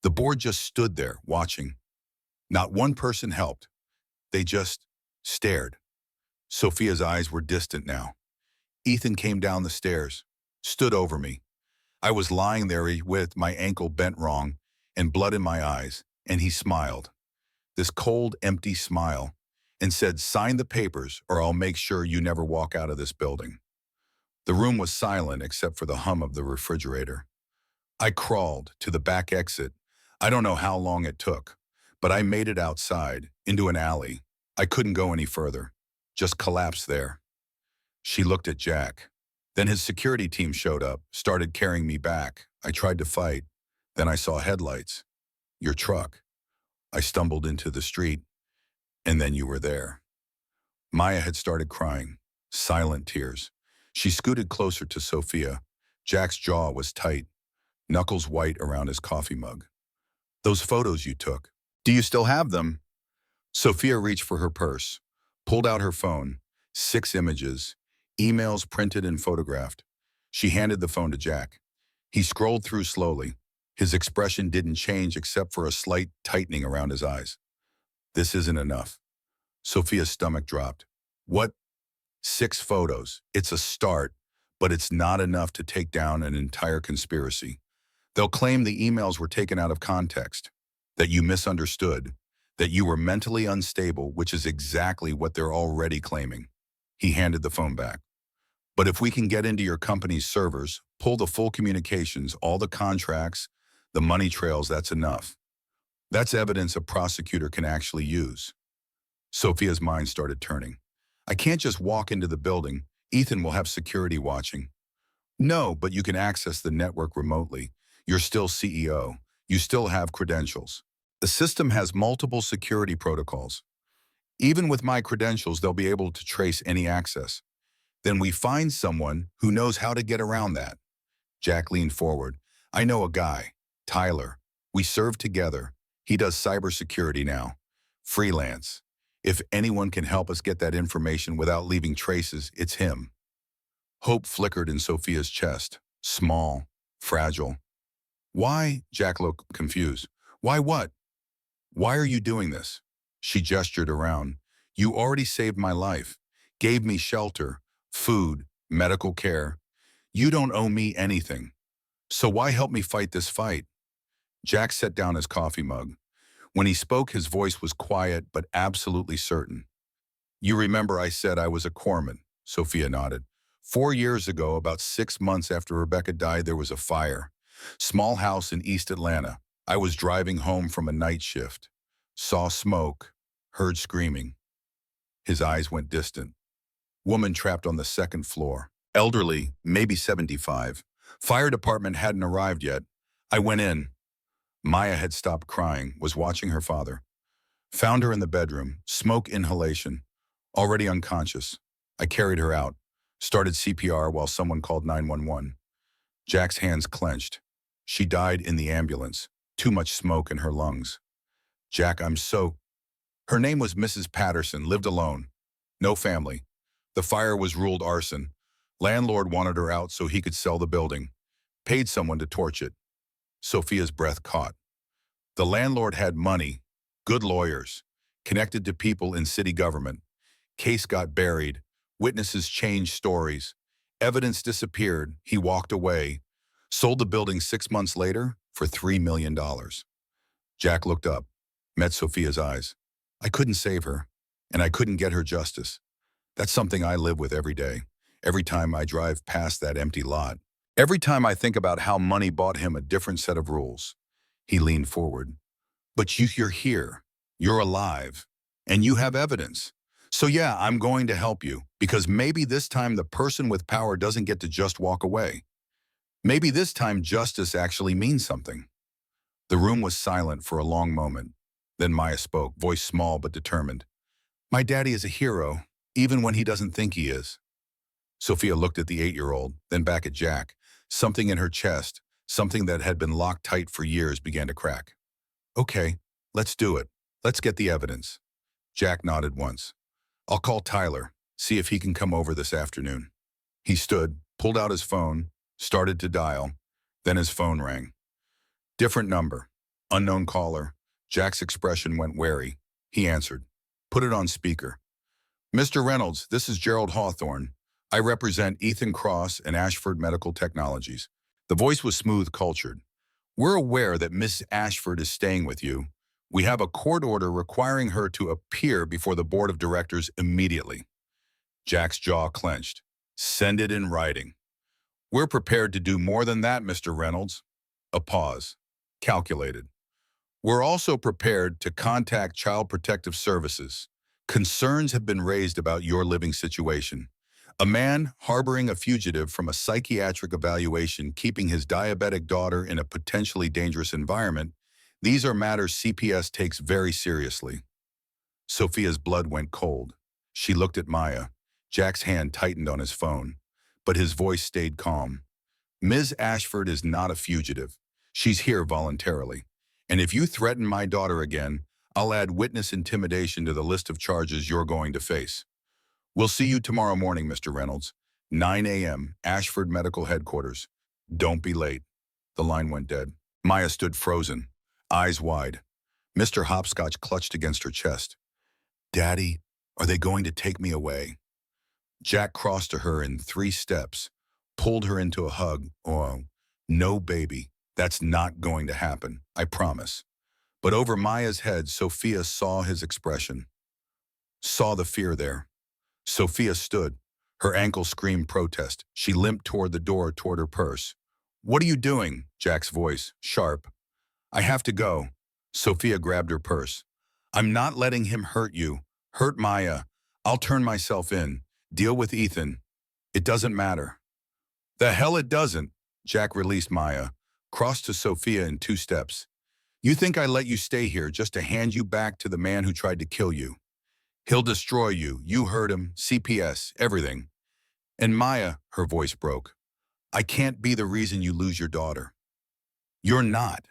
A: The board just stood there, watching. Not one person helped. They just stared. Sophia's eyes were distant now. Ethan came down the stairs, stood over me. I was lying there with my ankle bent wrong and blood in my eyes, and he smiled. This cold, empty smile, and said, sign the papers or I'll make sure you never walk out of this building. The room was silent except for the hum of the refrigerator. I crawled to the back exit. I don't know how long it took, but I made it outside, into an alley. I couldn't go any further, just collapsed there. She looked at Jack. Then his security team showed up, started carrying me back. I tried to fight. Then I saw headlights. Your truck. I stumbled into the street, and then you were there. Maya had started crying, silent tears. She scooted closer to Sophia. Jack's jaw was tight, knuckles white around his coffee mug. Those photos you took, do you still have them? Sophia reached for her purse, pulled out her phone, 6 images, emails printed and photographed. She handed the phone to Jack. He scrolled through slowly. His expression didn't change except for a slight tightening around his eyes. This isn't enough. Sophia's stomach dropped. What? 6 photos. It's a start, but it's not enough to take down an entire conspiracy. They'll claim the emails were taken out of context, that you misunderstood, that you were mentally unstable, which is exactly what they're already claiming. He handed the phone back. But if we can get into your company's servers, pull the full communications, all the contracts, the money trails, that's enough. That's evidence a prosecutor can actually use. Sophia's mind started turning. I can't just walk into the building. Ethan will have security watching. No, but you can access the network remotely. You're still CEO. You still have credentials. The system has multiple security protocols. Even with my credentials, they'll be able to trace any access. Then we find someone who knows how to get around that. Jack leaned forward. I know a guy, Tyler. We served together. He does cybersecurity now. Freelance. If anyone can help us get that information without leaving traces, it's him. Hope flickered in Sophia's chest. Small, fragile. Why? Jack looked confused. Why what? Why are you doing this? She gestured around. You already saved my life, gave me shelter, food, medical care. You don't owe me anything. So why help me fight this fight? Jack set down his coffee mug. When he spoke, his voice was quiet but absolutely certain. You remember I said I was a corpsman, Sophia nodded. 4 years ago, about 6 months after Rebecca died, there was a fire. Small house in East Atlanta. I was driving home from a night shift. Saw smoke, heard screaming. His eyes went distant. Woman trapped on the second floor. Elderly, maybe 75. Fire department hadn't arrived yet. I went in. Maya had stopped crying, was watching her father. Found her in the bedroom, smoke inhalation, already unconscious. I carried her out, started CPR while someone called 911. Jack's hands clenched. She died in the ambulance, too much smoke in her lungs. Jack, I'm so... Her name was Mrs. Patterson, lived alone. No family. The fire was ruled arson. Landlord wanted her out so he could sell the building. Paid someone to torch it. Sophia's breath caught. The landlord had money, good lawyers, connected to people in city government. Case got buried. Witnesses changed stories. Evidence disappeared. He walked away. Sold the building 6 months later for $3 million. Jack looked up, met Sophia's eyes. I couldn't save her, and I couldn't get her justice. That's something I live with every day, every time I drive past that empty lot. Every time I think about how money bought him a different set of rules. He leaned forward. But you're here, you're alive, and you have evidence. So yeah, I'm going to help you, because maybe this time the person with power doesn't get to just walk away. Maybe this time justice actually means something. The room was silent for a long moment. Then Maya spoke, voice small but determined. My daddy is a hero, even when he doesn't think he is. Sophia looked at the 8-year-old, then back at Jack. Something in her chest, something that had been locked tight for years, began to crack. Okay, let's do it. Let's get the evidence. Jack nodded once. I'll call Tyler, see if he can come over this afternoon. He stood, pulled out his phone, started to dial. Then his phone rang. Different number. Unknown caller. Jack's expression went wary. He answered. Put it on speaker. Mr. Reynolds, this is Gerald Hawthorne. I represent Ethan Cross and Ashford Medical Technologies. The voice was smooth, cultured. We're aware that Miss Ashford is staying with you. We have a court order requiring her to appear before the board of directors immediately. Jack's jaw clenched. Send it in writing. We're prepared to do more than that, Mr. Reynolds. A pause. Calculated. We're also prepared to contact Child Protective Services. Concerns have been raised about your living situation. A man harboring a fugitive from a psychiatric evaluation, keeping his diabetic daughter in a potentially dangerous environment. These are matters CPS takes very seriously. Sophia's blood went cold. She looked at Maya. Jack's hand tightened on his phone, but his voice stayed calm. Ms. Ashford is not a fugitive. She's here voluntarily. And if you threaten my daughter again, I'll add witness intimidation to the list of charges you're going to face. We'll see you tomorrow morning, Mr. Reynolds. 9 a.m., Ashford Medical Headquarters. Don't be late. The line went dead. Maya stood frozen, eyes wide. Mr. Hopscotch clutched against her chest. Daddy, are they going to take me away? Jack crossed to her in 3 steps, pulled her into a hug. Oh, no, baby. That's not going to happen, I promise. But over Maya's head, Sophia saw his expression. Saw the fear there. Sophia stood. Her ankle screamed protest. She limped toward the door, toward her purse. What are you doing? Jack's voice, sharp. I have to go. Sophia grabbed her purse. I'm not letting him hurt you. Hurt Maya. I'll turn myself in. Deal with Ethan. It doesn't matter. The hell it doesn't. Jack released Maya, crossed to Sophia in 2 steps. You think I let you stay here just to hand you back to the man who tried to kill you? He'll destroy you. You heard him. CPS, everything. And Maya, her voice broke. I can't be the reason you lose your daughter. You're not.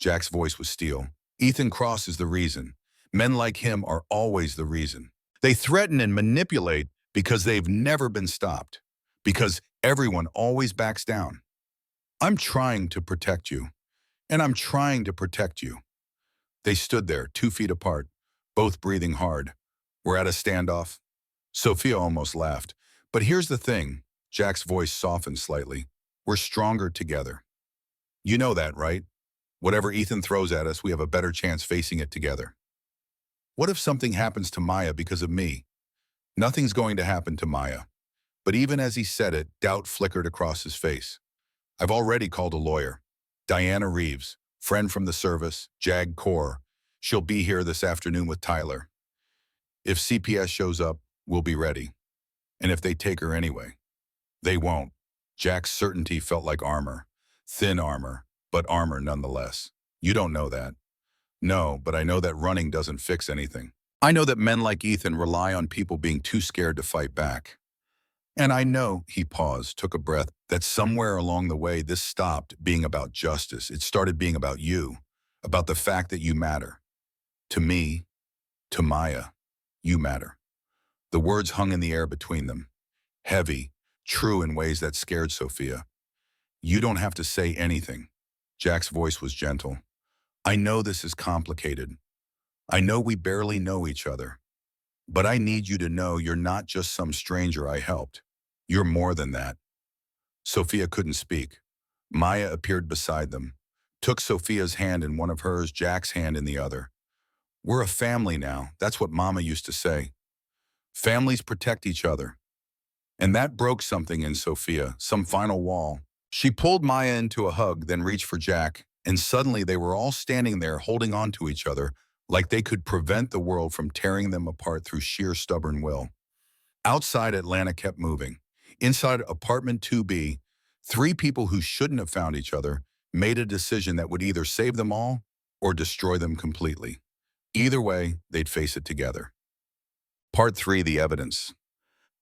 A: Jack's voice was steel. Ethan Cross is the reason. Men like him are always the reason. They threaten and manipulate because they've never been stopped. Because everyone always backs down. I'm trying to protect you. And I'm trying to protect you. They stood there, 2 feet apart, both breathing hard. We're at a standoff? Sophia almost laughed. But here's the thing. Jack's voice softened slightly. We're stronger together. You know that, right? Whatever Ethan throws at us, we have a better chance facing it together. What if something happens to Maya because of me? Nothing's going to happen to Maya. But even as he said it, doubt flickered across his face. I've already called a lawyer. Diana Reeves, friend from the service, JAG Corps. She'll be here this afternoon with Tyler. If CPS shows up, we'll be ready. And if they take her anyway, they won't. Jack's certainty felt like armor. Thin armor, but armor nonetheless. You don't know that. No, but I know that running doesn't fix anything. I know that men like Ethan rely on people being too scared to fight back. And I know, he paused, took a breath, that somewhere along the way this stopped being about justice. It started being about you, about the fact that you matter. To me, to Maya, you matter. The words hung in the air between them, heavy, true in ways that scared Sophia. You don't have to say anything. Jack's voice was gentle. I know this is complicated. I know we barely know each other. But I need you to know you're not just some stranger I helped. You're more than that. Sophia couldn't speak. Maya appeared beside them, took Sophia's hand in one of hers, Jack's hand in the other. We're a family now. That's what Mama used to say. Families protect each other. And that broke something in Sophia, some final wall. She pulled Maya into a hug, then reached for Jack, and suddenly they were all standing there holding on to each other like they could prevent the world from tearing them apart through sheer stubborn will. Outside, Atlanta kept moving. Inside apartment 2B, 3 people who shouldn't have found each other made a decision that would either save them all or destroy them completely. Either way, they'd face it together. Part 3, the evidence.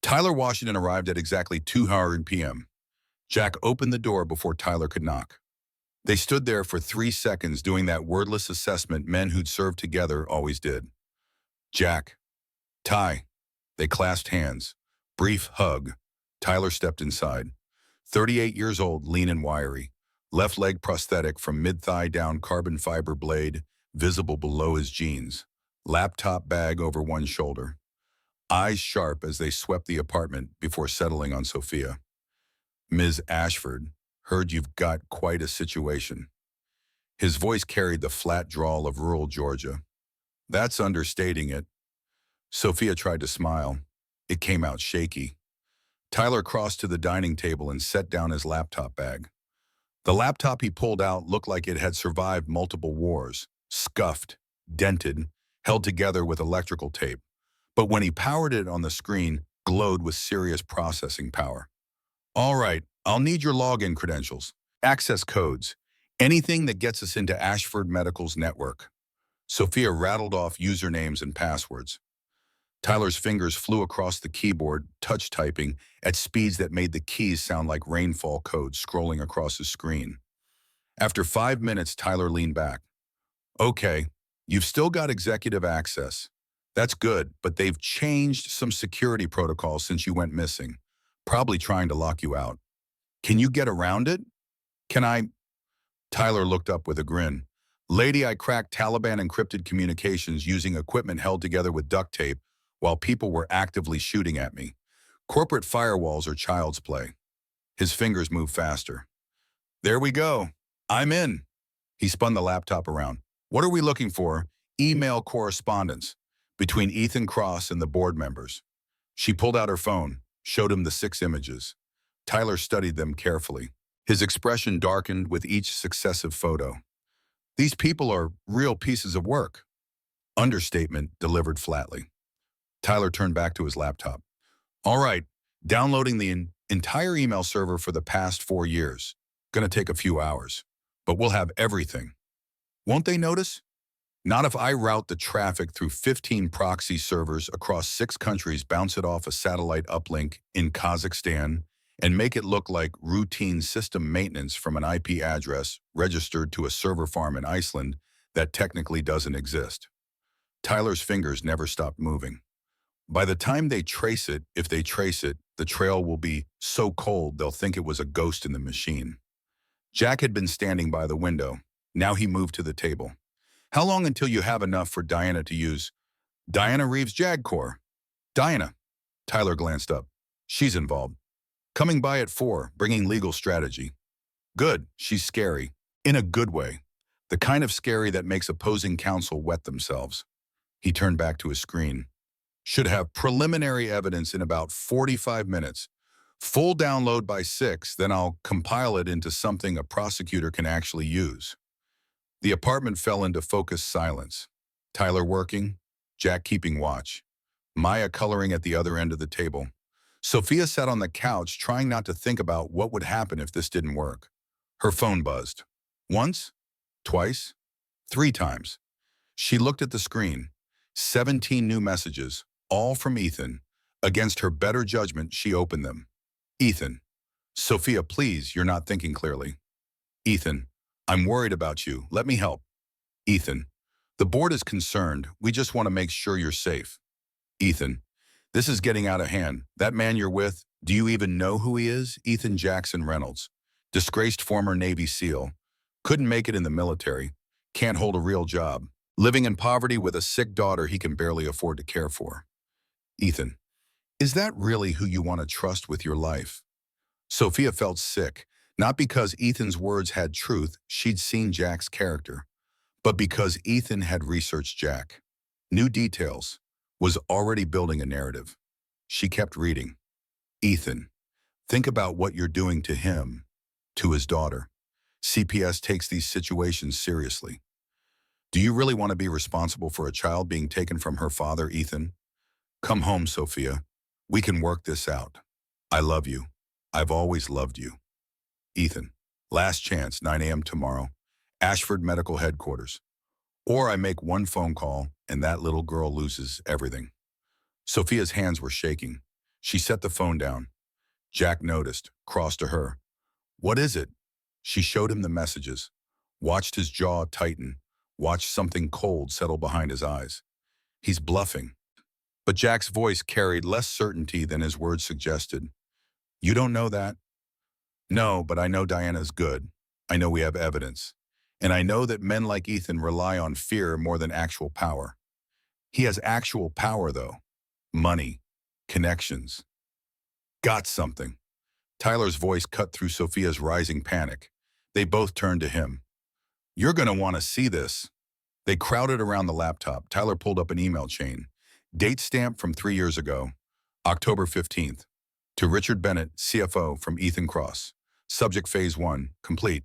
A: Tyler Washington arrived at exactly 2:00 p.m. Jack opened the door before Tyler could knock. They stood there for 3 seconds doing that wordless assessment men who'd served together always did. Jack. Ty. They clasped hands. Brief hug. Tyler stepped inside. 38 years old, lean and wiry. Left leg prosthetic from mid-thigh down, carbon fiber blade visible below his jeans. Laptop bag over one shoulder. Eyes sharp as they swept the apartment before settling on Sophia. Ms. Ashford, heard you've got quite a situation. His voice carried the flat drawl of rural Georgia. That's understating it. Sophia tried to smile. It came out shaky. Tyler crossed to the dining table and set down his laptop bag. The laptop he pulled out looked like it had survived multiple wars, scuffed, dented, held together with electrical tape. But when he powered it on the screen, glowed with serious processing power. All right, I'll need your login credentials, access codes, anything that gets us into Ashford Medical's network. Sophia rattled off usernames and passwords. Tyler's fingers flew across the keyboard, touch typing, at speeds that made the keys sound like rainfall code scrolling across his screen. After 5 minutes, Tyler leaned back. Okay, you've still got executive access. That's good, but they've changed some security protocols since you went missing, probably trying to lock you out. Can you get around it? Can I? Tyler looked up with a grin. Lady, I cracked Taliban encrypted communications using equipment held together with duct tape while people were actively shooting at me. Corporate firewalls are child's play. His fingers moved faster. There we go. I'm in. He spun the laptop around. What are we looking for? Email correspondence between Ethan Cross and the board members. She pulled out her phone, showed him the 6 images. Tyler studied them carefully. His expression darkened with each successive photo. These people are real pieces of work. Understatement delivered flatly. Tyler turned back to his laptop. All right, downloading the entire email server for the past 4 years. Gonna take a few hours, but we'll have everything. Won't they notice? Not if I route the traffic through 15 proxy servers across 6 countries, bounce it off a satellite uplink in Kazakhstan, and make it look like routine system maintenance from an IP address registered to a server farm in Iceland that technically doesn't exist. Tyler's fingers never stopped moving. By the time they trace it, if they trace it, the trail will be so cold they'll think it was a ghost in the machine. Jack had been standing by the window, Now he moved to the table. How long until you have enough for Diana to use? Diana Reeves Jagcor. Diana. Tyler glanced up. She's involved. Coming by at 4, bringing legal strategy. Good, she's scary. In a good way. The kind of scary that makes opposing counsel wet themselves. He turned back to his screen. Should have preliminary evidence in about 45 minutes. Full download by 6, then I'll compile it into something a prosecutor can actually use. The apartment fell into focused silence. Tyler working, Jack keeping watch. Maya coloring at the other end of the table. Sophia sat on the couch trying not to think about what would happen if this didn't work. Her phone buzzed. Once, twice, 3 times. She looked at the screen. 17 new messages, all from Ethan. Against her better judgment, she opened them. Ethan. Sophia, please, you're not thinking clearly. Ethan. I'm worried about you. Let me help. Ethan. The board is concerned. We just want to make sure you're safe. Ethan. This is getting out of hand. That man you're with, do you even know who he is? Ethan Jackson Reynolds. Disgraced former Navy SEAL. Couldn't make it in the military. Can't hold a real job. Living in poverty with a sick daughter he can barely afford to care for. Ethan. Is that really who you want to trust with your life? Sophia felt sick, not because Ethan's words had truth, she'd seen Jack's character, but because Ethan had researched Jack. New details, was already building a narrative. She kept reading. Ethan, think about what you're doing to him, to his daughter. CPS takes these situations seriously. Do you really want to be responsible for a child being taken from her father, Ethan? Come home, Sophia. We can work this out. I love you. I've always loved you. Ethan, last chance, 9 a.m. tomorrow, Ashford Medical Headquarters. Or I make one phone call and that little girl loses everything. Sophia's hands were shaking. She set the phone down. Jack noticed, crossed to her. What is it? She showed him the messages, watched his jaw tighten, watched something cold settle behind his eyes. He's bluffing. But Jack's voice carried less certainty than his words suggested. You don't know that? No, but I know Diana's good. I know we have evidence. And I know that men like Ethan rely on fear more than actual power. He has actual power, though. Money. Connections. Got something. Tyler's voice cut through Sophia's rising panic. They both turned to him. You're going to want to see this. They crowded around the laptop. Tyler pulled up an email chain. Date stamp from 3 years ago, October 15th. To Richard Bennett, CFO from Ethan Cross. Subject phase 1, complete.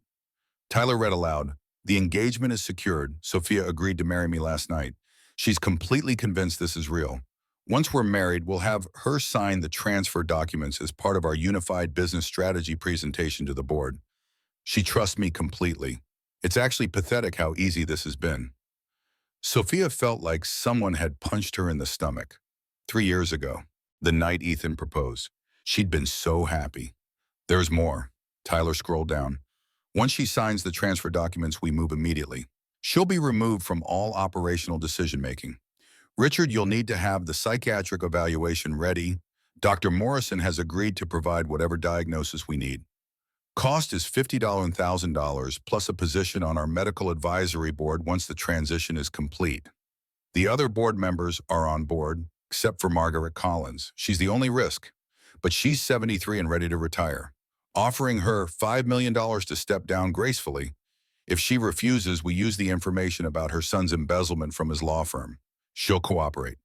A: Tyler read aloud, the engagement is secured. Sophia agreed to marry me last night. She's completely convinced this is real. Once we're married, we'll have her sign the transfer documents as part of our unified business strategy presentation to the board. She trusts me completely. It's actually pathetic how easy this has been. Sophia felt like someone had punched her in the stomach. 3 years ago, the night Ethan proposed. She'd been so happy. There's more. Tyler scrolled down. Once she signs the transfer documents, we move immediately. She'll be removed from all operational decision-making. Richard, you'll need to have the psychiatric evaluation ready. Dr. Morrison has agreed to provide whatever diagnosis we need. Cost is $50,000 plus a position on our medical advisory board once the transition is complete. The other board members are on board, except for Margaret Collins. She's the only risk, but she's 73 and ready to retire. Offering her $5 million to step down gracefully. If she refuses, we use the information about her son's embezzlement from his law firm. She'll cooperate.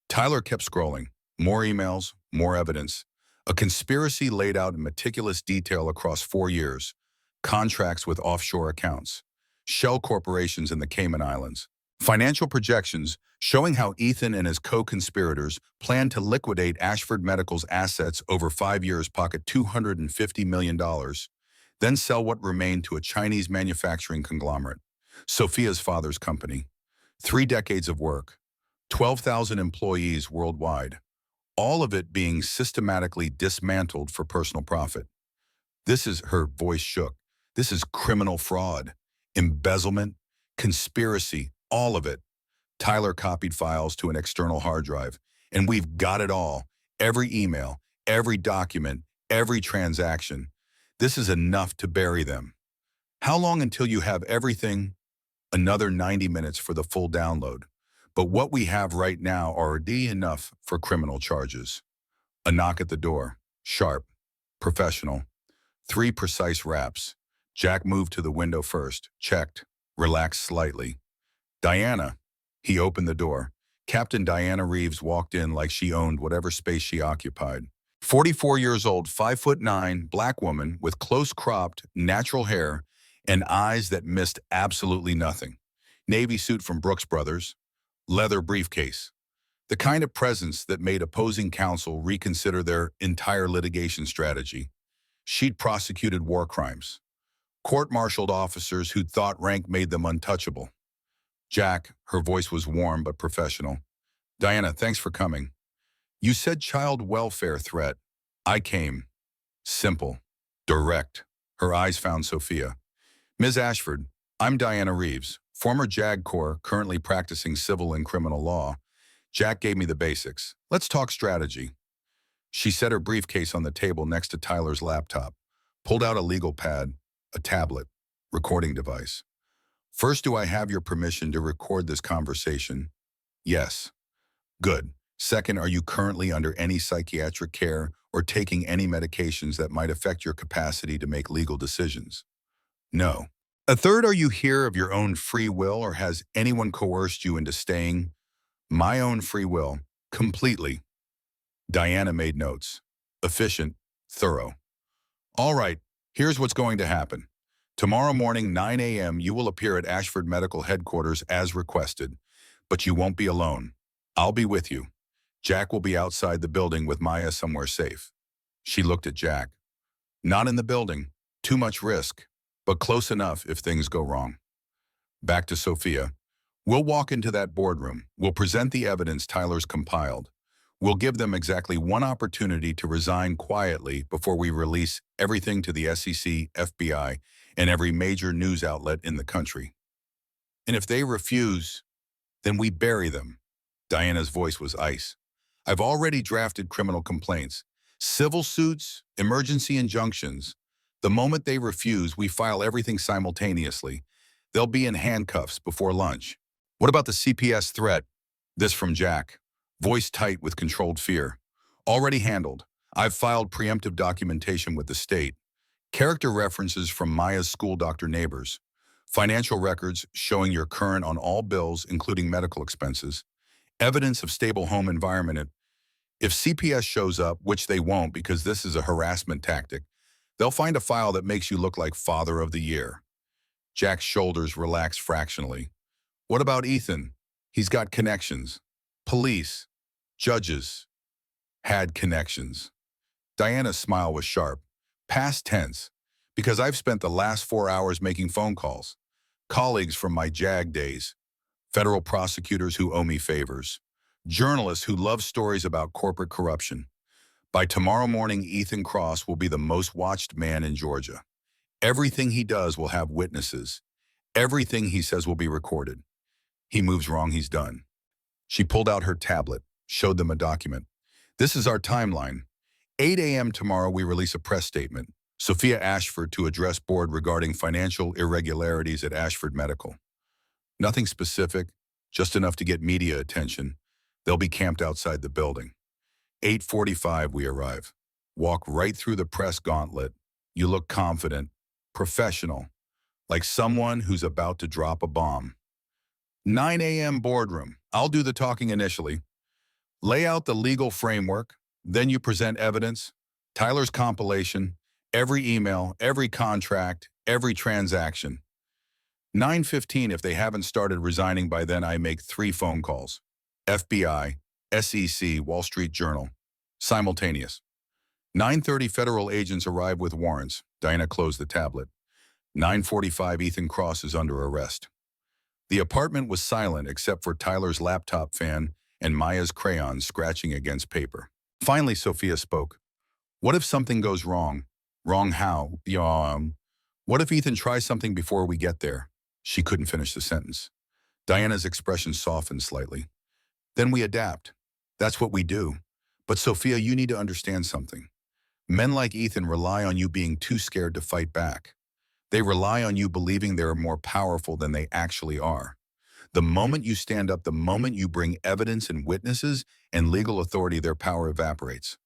A: Tyler kept scrolling. More emails, more evidence. A conspiracy laid out in meticulous detail across 4 years. Contracts with offshore accounts. Shell corporations in the Cayman Islands. Financial projections showing how Ethan and his co-conspirators plan to liquidate Ashford Medical's assets over 5 years, pocket $250 million, then sell what remained to a Chinese manufacturing conglomerate, Sophia's father's company. 3 decades of work, 12,000 employees worldwide, all of it being systematically dismantled for personal profit. This is, her voice shook, this is criminal fraud, embezzlement, conspiracy, all of it. Tyler copied files to an external hard drive, and we've got it all. Every email, every document, every transaction. This is enough to bury them. How long until you have everything? Another 90 minutes for the full download. But what we have right now are already enough for criminal charges. A knock at the door. Sharp. Professional. 3 precise raps. Jack moved to the window first. Checked. Relaxed slightly. Diana. He opened the door. Captain Diana Reeves walked in like she owned whatever space she occupied. 44 years old, 5'9", black woman with close-cropped, natural hair and eyes that missed absolutely nothing. Navy suit from Brooks Brothers, leather briefcase. The kind of presence that made opposing counsel reconsider their entire litigation strategy. She'd prosecuted war crimes, court-martialed officers who'd thought rank made them untouchable. Jack, her voice was warm but professional. Diana, thanks for coming. You said child welfare threat. I came. Simple. Direct. Her eyes found Sophia. Ms. Ashford, I'm Diana Reeves, former JAG Corps, currently practicing civil and criminal law. Jack gave me the basics. Let's talk strategy. She set her briefcase on the table next to Tyler's laptop, pulled out a legal pad, a tablet, recording device. First, do I have your permission to record this conversation? Yes. Good. Second, are you currently under any psychiatric care or taking any medications that might affect your capacity to make legal decisions? No. A third, are you here of your own free will or has anyone coerced you into staying? My own free will. Completely. Diana made notes. Efficient, thorough. All right, here's what's going to happen. Tomorrow morning, 9 a.m., you will appear at Ashford Medical Headquarters as requested, but you won't be alone. I'll be with you. Jack will be outside the building with Maya somewhere safe. She looked at Jack. Not in the building. Too much risk, but close enough if things go wrong. Back to Sophia. We'll walk into that boardroom. We'll present the evidence Tyler's compiled. We'll give them exactly one opportunity to resign quietly before we release everything to the SEC, FBI, and every major news outlet in the country. And if they refuse, then we bury them. Diana's voice was ice. I've already drafted criminal complaints, civil suits, emergency injunctions. The moment they refuse, we file everything simultaneously. They'll be in handcuffs before lunch. What about the CPS threat? This from Jack, voice tight with controlled fear. Already handled. I've filed preemptive documentation with the state. Character references from Maya's school doctor neighbors. Financial records showing you're current on all bills, including medical expenses. Evidence of stable home environment. If CPS shows up, which they won't because this is a harassment tactic, they'll find a file that makes you look like Father of the Year. Jack's shoulders relaxed fractionally. What about Ethan? He's got connections. Police, judges, had connections. Diana's smile was sharp, past tense, because I've spent the last 4 hours making phone calls. Colleagues from my JAG days, federal prosecutors who owe me favors, journalists who love stories about corporate corruption. By tomorrow morning, Ethan Cross will be the most watched man in Georgia. Everything he does will have witnesses. Everything he says will be recorded. He moves wrong, he's done. She pulled out her tablet, showed them a document. This is our timeline. 8 a.m. tomorrow, we release a press statement. Sophia Ashford to address board regarding financial irregularities at Ashford Medical. Nothing specific, just enough to get media attention. They'll be camped outside the building. 8:45 we arrive. Walk right through the press gauntlet. You look confident, professional, like someone who's about to drop a bomb. 9 a.m. boardroom. I'll do the talking initially. Lay out the legal framework. Then you present evidence, Tyler's compilation, every email, every contract, every transaction. 9:15 if they haven't started resigning by then, I make 3 phone calls. FBI, SEC, Wall Street Journal. Simultaneous. 9:30 federal agents arrive with warrants. Diana closed the tablet. 9:45 Ethan Cross is under arrest. The apartment was silent except for Tyler's laptop fan and Maya's crayons scratching against paper. Finally, Sophia spoke. What if something goes wrong? Wrong how? What if Ethan tries something before we get there? She couldn't finish the sentence. Diana's expression softened slightly. Then we adapt. That's what we do. But Sophia, you need to understand something. Men like Ethan rely on you being too scared to fight back. They rely on you believing they're more powerful than they actually are. The moment you stand up, the moment you bring evidence and witnesses and legal authority, their power evaporates.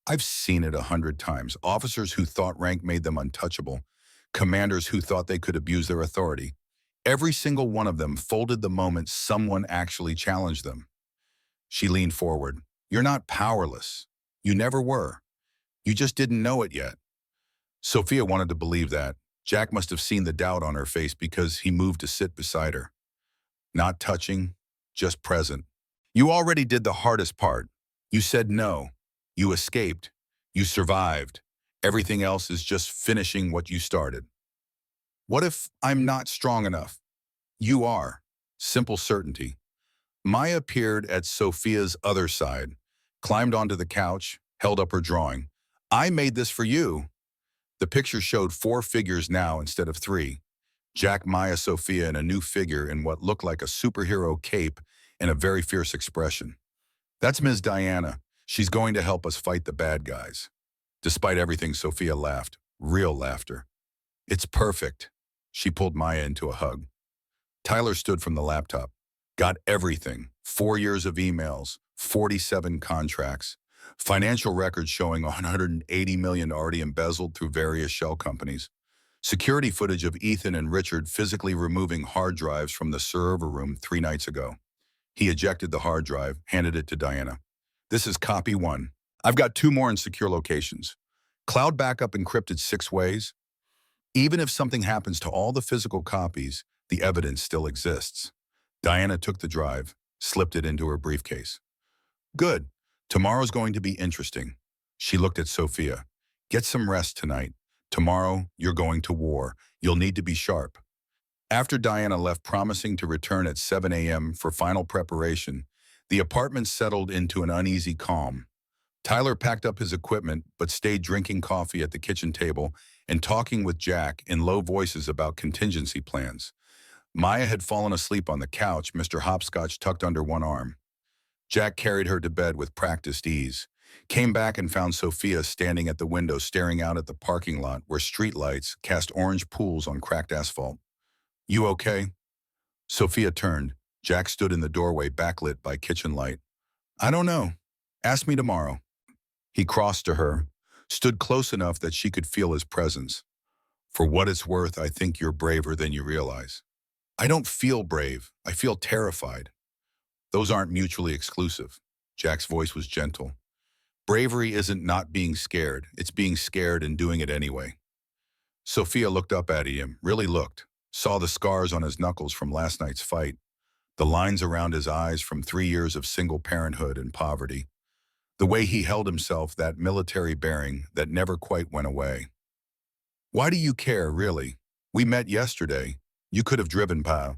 A: I've seen it 100 times. Officers who thought rank made them untouchable. Commanders who thought they could abuse their authority. Every single one of them folded the moment someone actually challenged them. She leaned forward. You're not powerless. You never were. You just didn't know it yet. Sophia wanted to believe that. Jack must have seen the doubt on her face because he moved to sit beside her. Not touching, just present. You already did the hardest part. You said no. You escaped. You survived. Everything else is just finishing what you started. What if I'm not strong enough? You are. Simple certainty. Maya appeared at Sophia's other side, climbed onto the couch, held up her drawing. I made this for you. The picture showed 4 figures now instead of 3. Jack, Maya, Sophia, and a new figure in what looked like a superhero cape and a very fierce expression. That's Ms. Diana. She's going to help us fight the bad guys. Despite everything, Sophia laughed. Real laughter. It's perfect. She pulled Maya into a hug. Tyler stood from the laptop. Got everything. 4 years of emails, 47 contracts, financial records showing $180 million already embezzled through various shell companies. Security footage of Ethan and Richard physically removing hard drives from the server room 3 nights ago. He ejected the hard drive, handed it to Diana. This is copy 1. I've got 2 more in secure locations. Cloud backup encrypted 6 ways. Even if something happens to all the physical copies, the evidence still exists. Diana took the drive, slipped it into her briefcase. Good. Tomorrow's going to be interesting. She looked at Sophia. Get some rest tonight. Tomorrow, you're going to war. You'll need to be sharp. After Diana left promising to return at 7 a.m. for final preparation, the apartment settled into an uneasy calm. Tyler packed up his equipment but stayed drinking coffee at the kitchen table and talking with Jack in low voices about contingency plans. Maya had fallen asleep on the couch, Mr. Hopscotch tucked under one arm. Jack carried her to bed with practiced ease, came back and found Sophia standing at the window staring out at the parking lot where streetlights cast orange pools on cracked asphalt. You okay? Sophia turned. Jack stood in the doorway backlit by kitchen light. I don't know. Ask me tomorrow. He crossed to her, stood close enough that she could feel his presence. For what it's worth, I think you're braver than you realize. I don't feel brave. I feel terrified. Those aren't mutually exclusive. Jack's voice was gentle. Bravery isn't not being scared. It's being scared and doing it anyway. Sophia looked up at him, really looked, saw the scars on his knuckles from last night's fight, the lines around his eyes from 3 years of single parenthood and poverty, the way he held himself, that military bearing that never quite went away. Why do you care, really? We met yesterday. You could have driven, Pa.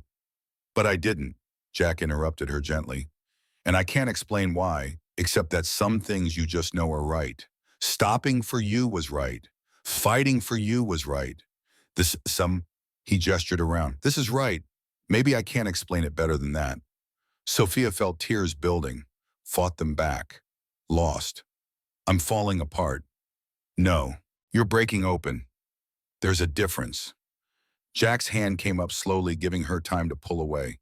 A: But I didn't, Jack interrupted her gently. And I can't explain why, except that some things you just know are right. Stopping for you was right. Fighting for you was right. He gestured around. This is right. Maybe I can't explain it better than that. Sophia felt tears building, fought them back. Lost. I'm falling apart. No, you're breaking open. There's a difference. Jack's hand came up slowly, giving her time to pull away.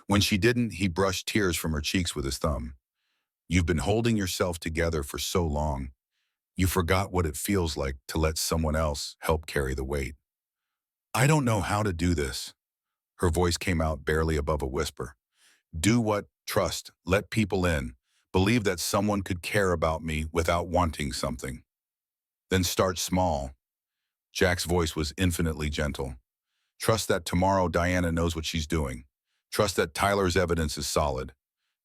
A: When she didn't, he brushed tears from her cheeks with his thumb. You've been holding yourself together for so long. You forgot what it feels like to let someone else help carry the weight. I don't know how to do this. Her voice came out barely above a whisper. Do what? Trust. Let people in. Believe that someone could care about me without wanting something. Then start small. Jack's voice was infinitely gentle. Trust that tomorrow Diana knows what she's doing. Trust that Tyler's evidence is solid.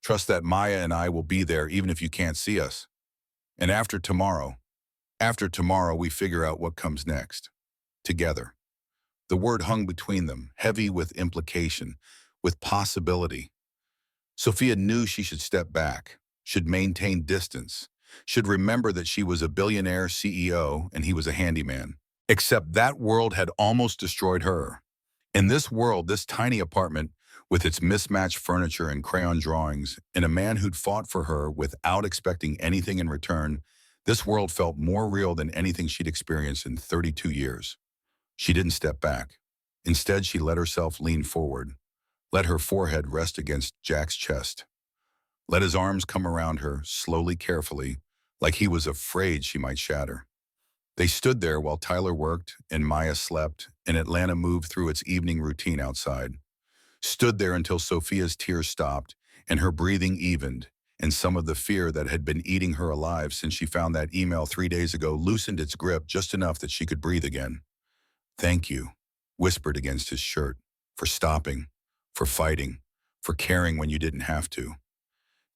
A: Trust that Maya and I will be there even if you can't see us. And after tomorrow we figure out what comes next. Together. The word hung between them, heavy with implication, with possibility. Sophia knew she should step back, should maintain distance, should remember that she was a billionaire CEO and he was a handyman. Except that world had almost destroyed her. In this world, this tiny apartment, with its mismatched furniture and crayon drawings, and a man who'd fought for her without expecting anything in return, this world felt more real than anything she'd experienced in 32 years. She didn't step back. Instead, she let herself lean forward, let her forehead rest against Jack's chest, let his arms come around her, slowly, carefully, like he was afraid she might shatter. They stood there while Tyler worked and Maya slept and Atlanta moved through its evening routine outside. Stood there until Sophia's tears stopped and her breathing evened, and some of the fear that had been eating her alive since she found that email 3 days ago loosened its grip just enough that she could breathe again. "Thank you," whispered against his shirt, "for stopping, for fighting, for caring when you didn't have to."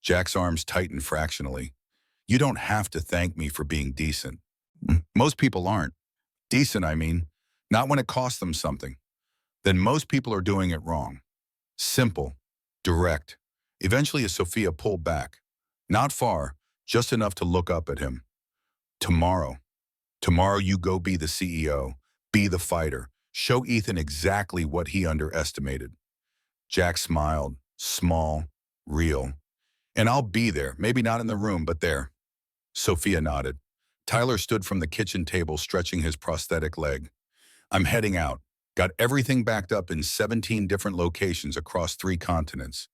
A: Jack's arms tightened fractionally. "You don't have to thank me for being decent. Most people aren't. Decent, I mean. Not when it costs them something. Then most people are doing it wrong. Simple, direct." Eventually, as Sophia pulled back, not far, just enough to look up at him. "Tomorrow. Tomorrow you go be the CEO, be the fighter. Show Ethan exactly what he underestimated." Jack smiled, small, real. "And I'll be there, maybe not in the room, but there." Sophia nodded. Tyler stood from the kitchen table stretching his prosthetic leg. "I'm heading out. Got everything backed up in 17 different locations across 3 continents.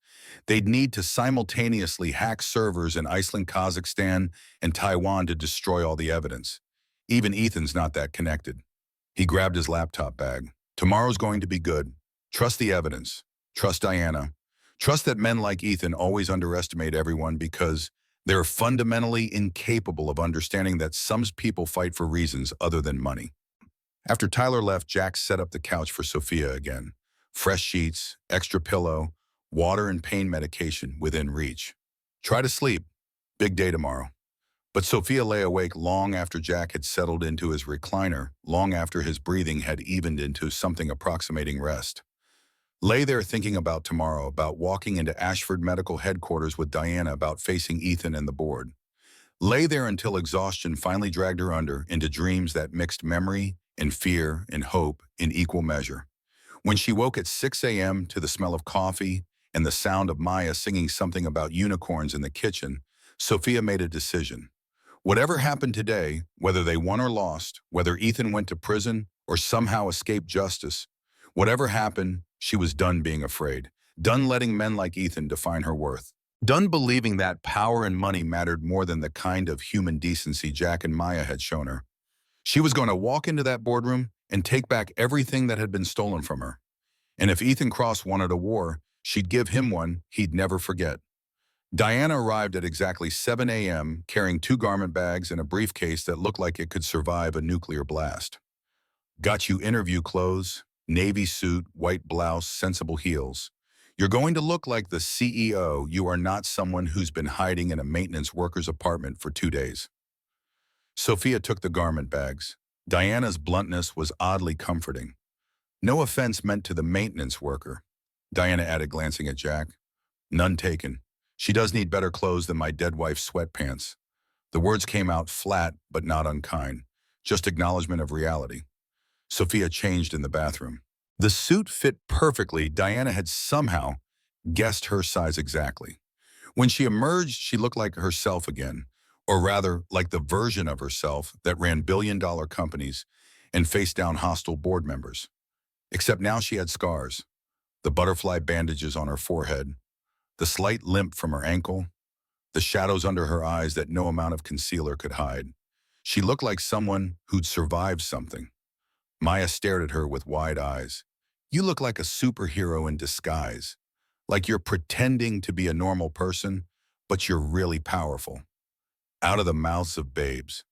A: They'd need to simultaneously hack servers in Iceland, Kazakhstan, and Taiwan to destroy all the evidence. Even Ethan's not that connected." He grabbed his laptop bag. "Tomorrow's going to be good. Trust the evidence. Trust Diana. Trust that men like Ethan always underestimate everyone because they're fundamentally incapable of understanding that some people fight for reasons other than money." After Tyler left, Jack set up the couch for Sophia again. Fresh sheets, extra pillow, water and pain medication within reach. "Try to sleep. Big day tomorrow." But Sophia lay awake long after Jack had settled into his recliner, long after his breathing had evened into something approximating rest. Lay there thinking about tomorrow, about walking into Ashford Medical Headquarters with Diana, about facing Ethan and the board. Lay there until exhaustion finally dragged her under into dreams that mixed memory and fear and hope in equal measure. When she woke at 6 a.m. to the smell of coffee and the sound of Maya singing something about unicorns in the kitchen, Sophia made a decision. Whatever happened today, whether they won or lost, whether Ethan went to prison or somehow escaped justice, whatever happened, she was done being afraid, done letting men like Ethan define her worth, done believing that power and money mattered more than the kind of human decency Jack and Maya had shown her. She was going to walk into that boardroom and take back everything that had been stolen from her. And if Ethan Cross wanted a war, she'd give him one he'd never forget. Diana arrived at exactly 7 a.m. carrying 2 garment bags and a briefcase that looked like it could survive a nuclear blast. "Got you interview clothes, navy suit, white blouse, sensible heels. You're going to look like the CEO. You are not someone who's been hiding in a maintenance worker's apartment for 2 days." Sophia took the garment bags. Diana's bluntness was oddly comforting. "No offense meant to the maintenance worker," Diana added, glancing at Jack. "None taken. She does need better clothes than my dead wife's sweatpants." The words came out flat but not unkind, just acknowledgement of reality. Sophia changed in the bathroom. The suit fit perfectly. Diana had somehow guessed her size exactly. When she emerged, she looked like herself again, or rather, like the version of herself that ran billion-dollar companies and faced down hostile board members. Except now she had scars, the butterfly bandages on her forehead, the slight limp from her ankle, the shadows under her eyes that no amount of concealer could hide. She looked like someone who'd survived something. Maya stared at her with wide eyes. "You look like a superhero in disguise. Like you're pretending to be a normal person, but you're really powerful." Out of the mouths of babes.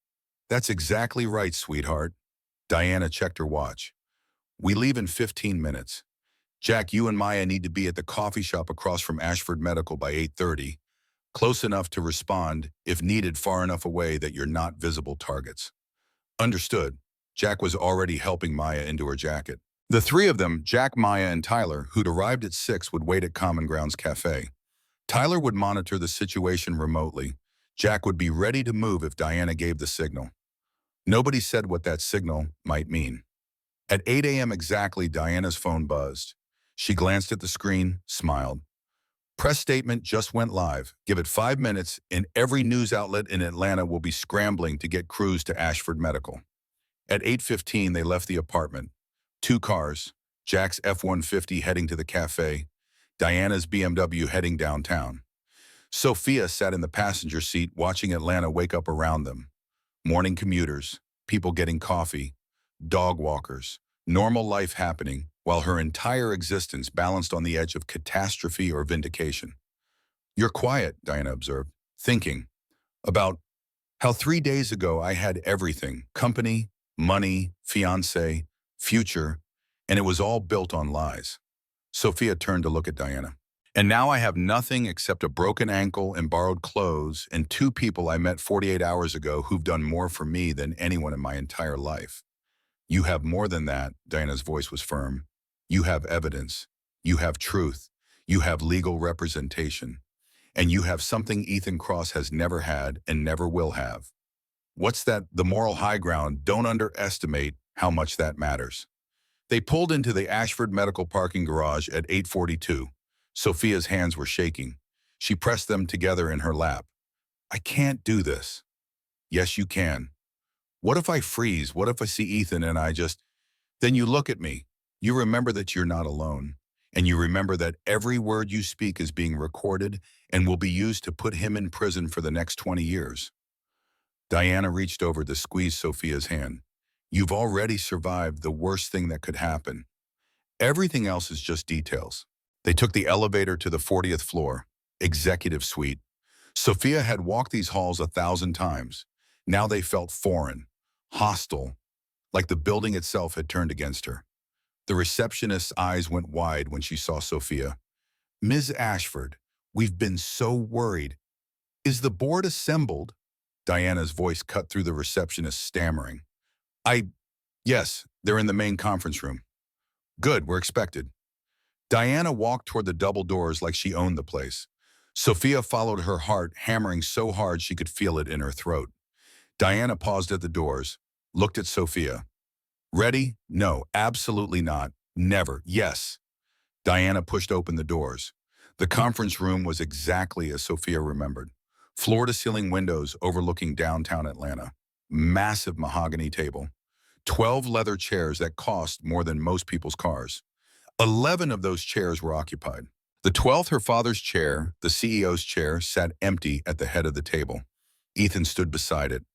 A: "That's exactly right, sweetheart." Diana checked her watch. "We leave in 15 minutes. Jack, you and Maya need to be at the coffee shop across from Ashford Medical by 8:30, close enough to respond, if needed far enough away that you're not visible targets." Understood. Jack was already helping Maya into her jacket. The 3 of them, Jack, Maya, and Tyler, who'd arrived at 6, would wait at Common Grounds Cafe. Tyler would monitor the situation remotely. Jack would be ready to move if Diana gave the signal. Nobody said what that signal might mean. At 8 a.m. exactly, Diana's phone buzzed. She glanced at the screen, smiled. "Press statement just went live. Give it 5 minutes, and every news outlet in Atlanta will be scrambling to get crews to Ashford Medical." At 8:15, they left the apartment. Two cars, Jack's F-150 heading to the cafe, Diana's BMW heading downtown. Sophia sat in the passenger seat watching Atlanta wake up around them. Morning commuters, people getting coffee, dog walkers, normal life happening, while her entire existence balanced on the edge of catastrophe or vindication. "You're quiet," Diana observed, thinking about how 3 days ago I had everything: company, money, fiancé, future, and it was all built on lies. Sophia turned to look at Diana. "And now I have nothing except a broken ankle and borrowed clothes and two people I met 48 hours ago who've done more for me than anyone in my entire life." "You have more than that," Diana's voice was firm. "You have evidence. You have truth. You have legal representation. And you have something Ethan Cross has never had and never will have." "What's that? The moral high ground. Don't underestimate how much that matters." They pulled into the Ashford Medical Parking Garage at 8:42. Sophia's hands were shaking. She pressed them together in her lap. "I can't do this." "Yes, you can. What if I freeze? What if I see Ethan and I just—" "Then you look at me. You remember that you're not alone. And you remember that every word you speak is being recorded and will be used to put him in prison for the next 20 years. Diana reached over to squeeze Sophia's hand. "You've already survived the worst thing that could happen. Everything else is just details." They took the elevator to the 40th floor, executive suite. Sophia had walked these halls 1,000 times. Now they felt foreign, hostile, like the building itself had turned against her. The receptionist's eyes went wide when she saw Sophia. "Ms. Ashford, we've been so worried. Is the board assembled?" Diana's voice cut through the receptionist, stammering. Yes, they're in the main conference room." "Good, we're expected." Diana walked toward the double doors like she owned the place. Sophia followed her heart, hammering so hard she could feel it in her throat. Diana paused at the doors, looked at Sophia. "Ready? No, absolutely not. Never. Yes." Diana pushed open the doors. The conference room was exactly as Sophia remembered. Floor-to-ceiling windows overlooking downtown Atlanta. Massive mahogany table. 12 leather chairs that cost more than most people's cars. 11 of those chairs were occupied. The 12th, her father's chair, the CEO's chair, sat empty at the head of the table. Ethan stood beside it,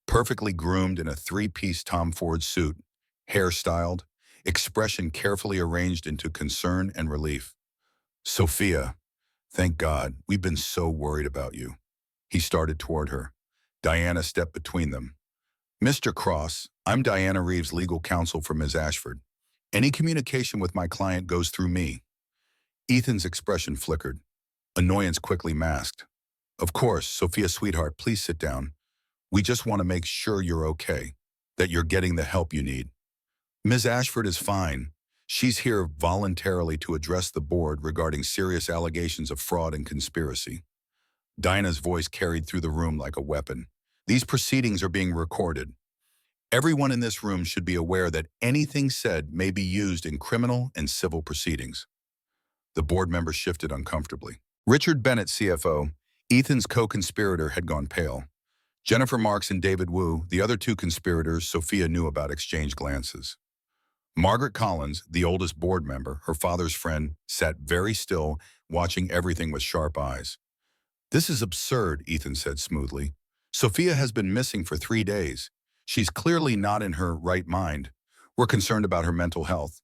A: perfectly groomed in a three-piece Tom Ford suit, hair styled, expression carefully arranged into concern and relief. "Sophia, thank God, we've been so worried about you." He started toward her. Diana stepped between them. "Mr. Cross, I'm Diana Reeves, legal counsel for Ms. Ashford. Any communication with my client goes through me." Ethan's expression flickered. Annoyance quickly masked. "Of course, Sophia, sweetheart, please sit down. We just want to make sure you're okay, that you're getting the help you need. Ms. Ashford is fine. She's here voluntarily to address the board regarding serious allegations of fraud and conspiracy." Diana's voice carried through the room like a weapon. "These proceedings are being recorded. Everyone in this room should be aware that anything said may be used in criminal and civil proceedings." The board members shifted uncomfortably. Richard Bennett, CFO, Ethan's co-conspirator, had gone pale. Jennifer Marks and David Wu, the other two conspirators Sophia knew about, exchanged glances. Margaret Collins, the oldest board member, her father's friend, sat very still, watching everything with sharp eyes. "This is absurd," Ethan said smoothly. "Sophia has been missing for 3 days. She's clearly not in her right mind. We're concerned about her mental health."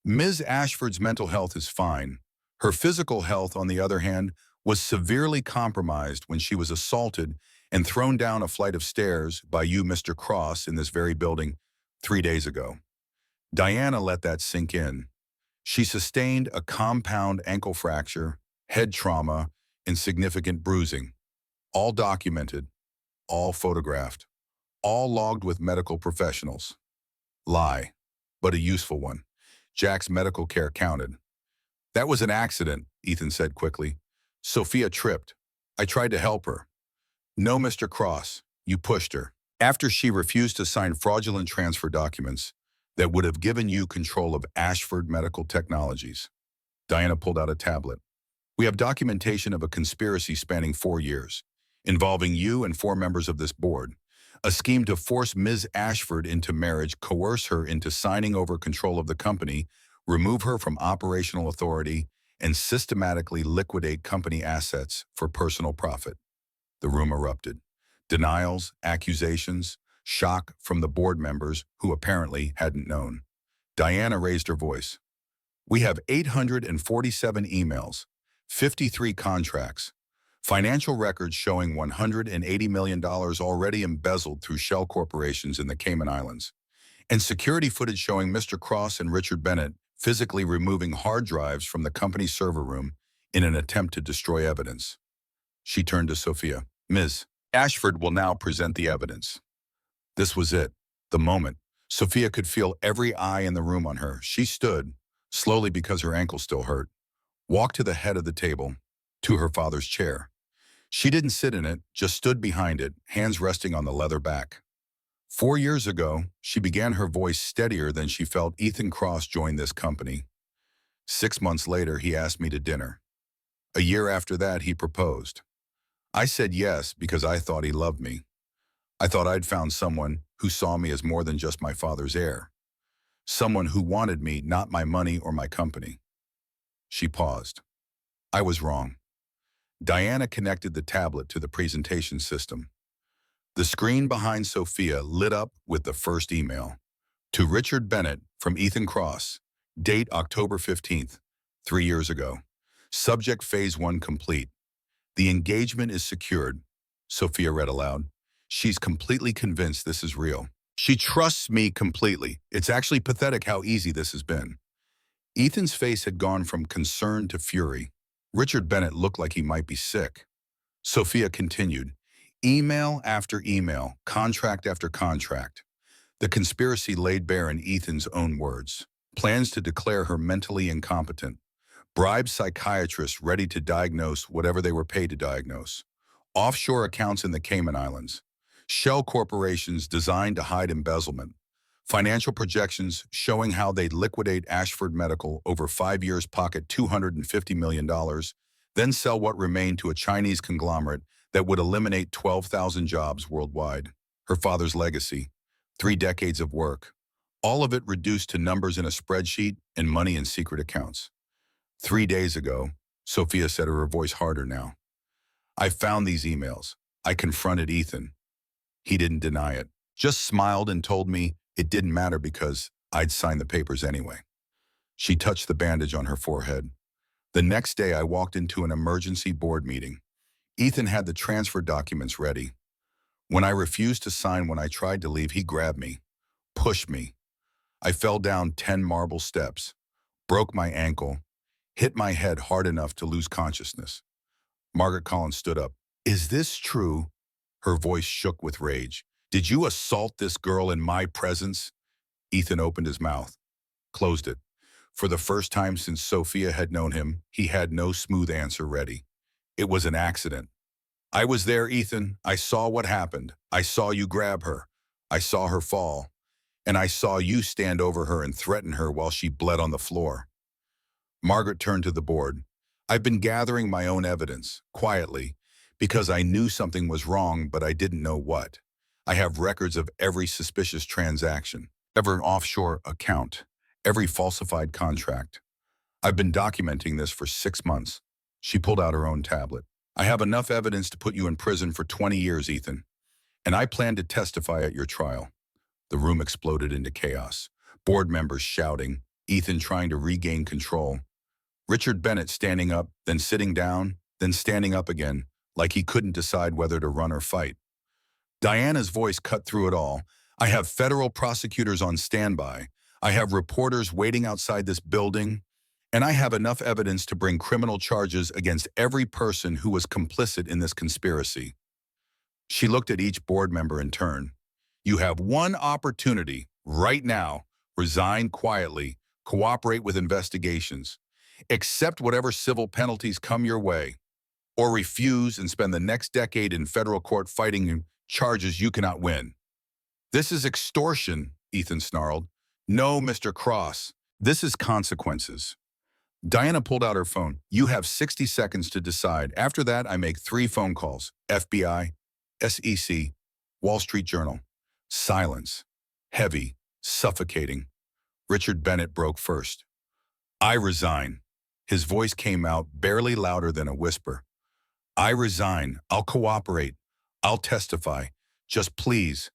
A: "Ms. Ashford's mental health is fine. Her physical health, on the other hand, was severely compromised when she was assaulted and thrown down a flight of stairs by you, Mr. Cross, in this very building 3 days ago." Diana let that sink in. She sustained a compound ankle fracture, head trauma, and significant bruising. All documented, all photographed, all logged with medical professionals. Lie, but a useful one. Jack's medical care counted. "That was an accident," Ethan said quickly. "Sophia tripped. I tried to help her." "No, Mr. Cross, you pushed her. After she refused to sign fraudulent transfer documents that would have given you control of Ashford Medical Technologies." Diana pulled out a tablet. "We have documentation of a conspiracy spanning 4 years, involving you and 4 members of this board. A scheme to force Ms. Ashford into marriage, coerce her into signing over control of the company, remove her from operational authority, and systematically liquidate company assets for personal profit. The room erupted. Denials, accusations, shock from the board members who apparently hadn't known. Diana raised her voice. We have 847 emails, 53 contracts, financial records showing $180 million already embezzled through shell corporations in the Cayman Islands, and security footage showing Mr. Cross and Richard Bennett physically removing hard drives from the company's server room in an attempt to destroy evidence. She turned to Sophia. Ms. Ashford will now present the evidence. This was it, the moment. Sophia could feel every eye in the room on her. She stood, slowly because her ankle still hurt, walked to the head of the table, to her father's chair. She didn't sit in it, just stood behind it, hands resting on the leather back. 4 years ago, she began her voice steadier than she felt. Ethan Cross joined this company. 6 months later, he asked me to dinner. A year after that, he proposed. I said yes because I thought he loved me. I thought I'd found someone who saw me as more than just my father's heir. Someone who wanted me, not my money or my company. She paused. I was wrong. Diana connected the tablet to the presentation system. The screen behind Sophia lit up with the first email. To Richard Bennett from Ethan Cross. Date October 15th, 3 years ago. Subject Phase 1 complete. The engagement is secured, Sophia read aloud. She's completely convinced this is real. She trusts me completely. It's actually pathetic how easy this has been. Ethan's face had gone from concern to fury. Richard Bennett looked like he might be sick. Sophia continued. Email after email, contract after contract. The conspiracy laid bare in Ethan's own words. Plans to declare her mentally incompetent. Bribe psychiatrists ready to diagnose whatever they were paid to diagnose. Offshore accounts in the Cayman Islands. Shell corporations designed to hide embezzlement. Financial projections showing how they'd liquidate Ashford Medical over 5 years, pocket $250 million, then sell what remained to a Chinese conglomerate that would eliminate 12,000 jobs worldwide. Her father's legacy, 3 decades of work, all of it reduced to numbers in a spreadsheet and money in secret accounts. 3 days ago, Sophia said, her voice harder now. I found these emails. I confronted Ethan. He didn't deny it, just smiled and told me it didn't matter because I'd signed the papers anyway. She touched the bandage on her forehead. The next day, I walked into an emergency board meeting. Ethan had the transfer documents ready. When I refused to sign when I tried to leave, he grabbed me, pushed me. I fell down 10 marble steps, broke my ankle, hit my head hard enough to lose consciousness. Margaret Collins stood up. Is this true? Her voice shook with rage. Did you assault this girl in my presence? Ethan opened his mouth, closed it. For the first time since Sophia had known him, he had no smooth answer ready. It was an accident. I was there, Ethan. I saw what happened. I saw you grab her. I saw her fall. And I saw you stand over her and threaten her while she bled on the floor. Margaret turned to the board. I've been gathering my own evidence, quietly, because I knew something was wrong, but I didn't know what. I have records of every suspicious transaction, every offshore account, every falsified contract. I've been documenting this for 6 months. She pulled out her own tablet. I have enough evidence to put you in prison for 20 years, Ethan. And I plan to testify at your trial. The room exploded into chaos. Board members shouting, Ethan trying to regain control. Richard Bennett standing up, then sitting down, then standing up again, like he couldn't decide whether to run or fight. Diana's voice cut through it all. I have federal prosecutors on standby. I have reporters waiting outside this building. And I have enough evidence to bring criminal charges against every person who was complicit in this conspiracy. She looked at each board member in turn. You have one opportunity, right now. Resign quietly, cooperate with investigations, accept whatever civil penalties come your way, or refuse and spend the next decade in federal court fighting charges you cannot win. This is extortion, Ethan snarled. No, Mr. Cross, this is consequences. Diana pulled out her phone. You have 60 seconds to decide. After that, I make 3 phone calls. FBI, SEC, Wall Street Journal. Silence. Heavy. Suffocating. Richard Bennett broke first. I resign. His voice came out barely louder than a whisper. I resign. I'll cooperate. I'll testify. Just please.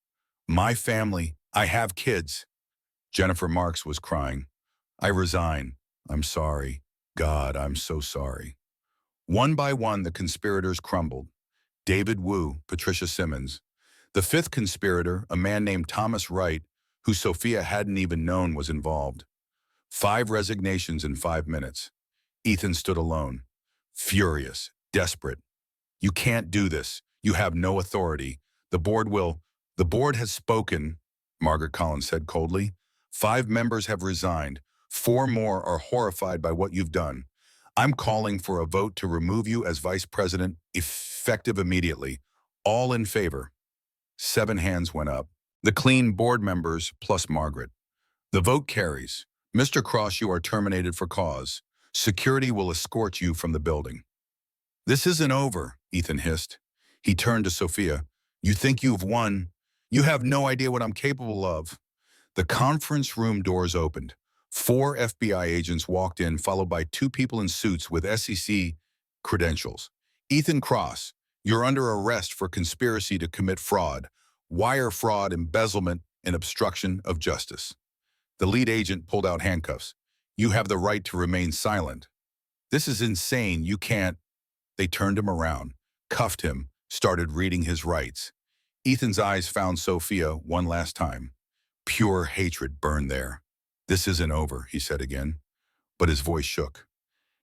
A: My family. I have kids. Jennifer Marks was crying. I resign. I'm sorry. God, I'm so sorry. One by one, the conspirators crumbled. David Wu, Patricia Simmons. The fifth conspirator, a man named Thomas Wright, who Sophia hadn't even known was involved. 5 resignations in 5 minutes. Ethan stood alone, furious, desperate. You can't do this. You have no authority. The board will. The board has spoken, Margaret Collins said coldly. 5 members have resigned. 4 more are horrified by what you've done. I'm calling for a vote to remove you as vice president, effective immediately. All in favor. 7 hands went up. The clean board members plus Margaret. The vote carries. Mr. Cross, you are terminated for cause. Security will escort you from the building. This isn't over, Ethan hissed. He turned to Sophia. You think you've won? You have no idea what I'm capable of. The conference room doors opened. 4 FBI agents walked in, followed by 2 people in suits with SEC credentials. Ethan Cross, you're under arrest for conspiracy to commit fraud, wire fraud, embezzlement, and obstruction of justice. The lead agent pulled out handcuffs. You have the right to remain silent. This is insane. You can't. They turned him around, cuffed him, started reading his rights. Ethan's eyes found Sophia one last time. Pure hatred burned there. This isn't over, he said again, but his voice shook.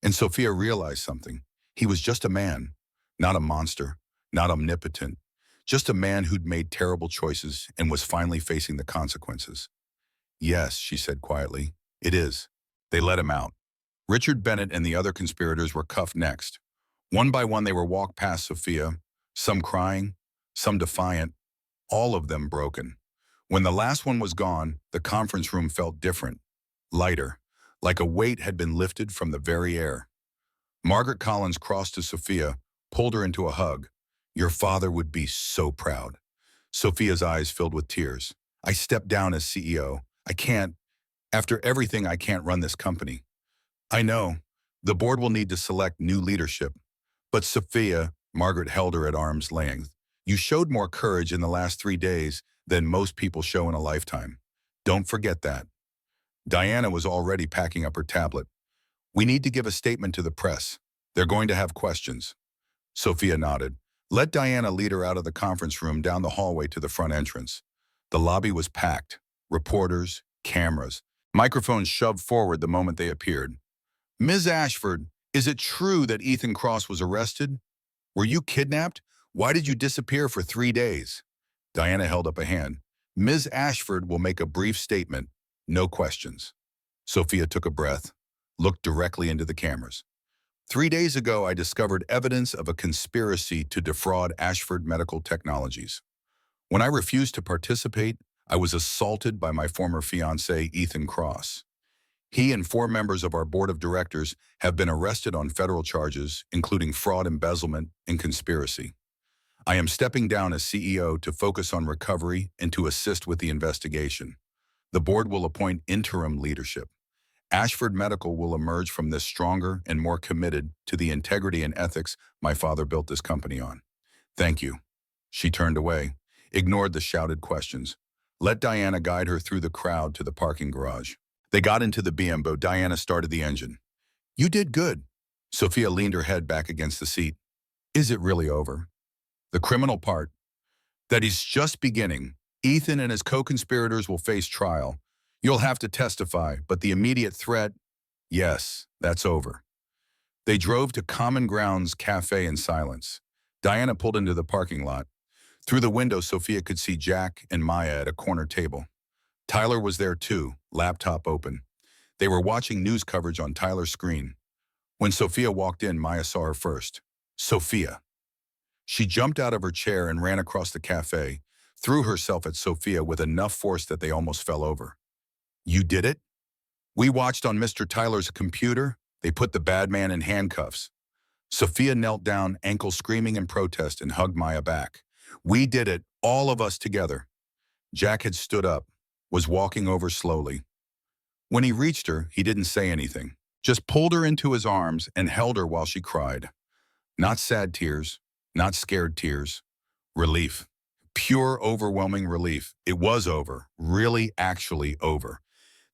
A: And Sophia realized something. He was just a man, not a monster, not omnipotent, just a man who'd made terrible choices and was finally facing the consequences. Yes, she said quietly, it is. They let him out. Richard Bennett and the other conspirators were cuffed next. One by one, they were walked past Sophia, some crying, some defiant, all of them broken. When the last one was gone, the conference room felt different, lighter, like a weight had been lifted from the very air. Margaret Collins crossed to Sophia, pulled her into a hug. Your father would be so proud. Sophia's eyes filled with tears. I stepped down as CEO. I can't. After everything, I can't run this company. I know. The board will need to select new leadership. But Sophia, Margaret held her at arm's length. You showed more courage in the last 3 days than most people show in a lifetime. Don't forget that. Diana was already packing up her tablet. We need to give a statement to the press. They're going to have questions. Sophia nodded. Let Diana lead her out of the conference room down the hallway to the front entrance. The lobby was packed. Reporters, cameras, microphones shoved forward the moment they appeared. Ms. Ashford, is it true that Ethan Cross was arrested? Were you kidnapped? Why did you disappear for 3 days? Diana held up a hand. Ms. Ashford will make a brief statement. No questions. Sophia took a breath, looked directly into the cameras. 3 days ago, I discovered evidence of a conspiracy to defraud Ashford Medical Technologies. When I refused to participate, I was assaulted by my former fiancé, Ethan Cross. He and 4 members of our board of directors have been arrested on federal charges, including fraud, embezzlement, and conspiracy. I am stepping down as CEO to focus on recovery and to assist with the investigation. The board will appoint interim leadership. Ashford Medical will emerge from this stronger and more committed to the integrity and ethics my father built this company on. Thank you. She turned away, ignored the shouted questions. Let Diana guide her through the crowd to the parking garage. They got into the BMW. Diana started the engine. You did good. Sophia leaned her head back against the seat. Is it really over? The criminal part, that is just beginning. Ethan and his co-conspirators will face trial. You'll have to testify, but the immediate threat, yes, that's over. They drove to Common Grounds Cafe in silence. Diana pulled into the parking lot. Through the window, Sophia could see Jack and Maya at a corner table. Tyler was there too, laptop open. They were watching news coverage on Tyler's screen. When Sophia walked in, Maya saw her first. Sophia. She jumped out of her chair and ran across the cafe, threw herself at Sophia with enough force that they almost fell over. You did it? We watched on Mr. Tyler's computer. They put the bad man in handcuffs. Sophia knelt down, ankle screaming in protest, and hugged Maya back. We did it. All of us together. Jack had stood up, was walking over slowly. When he reached her, he didn't say anything, just pulled her into his arms and held her while she cried. Not sad tears, not scared tears. Relief. Pure, overwhelming relief. It was over. Really, actually over.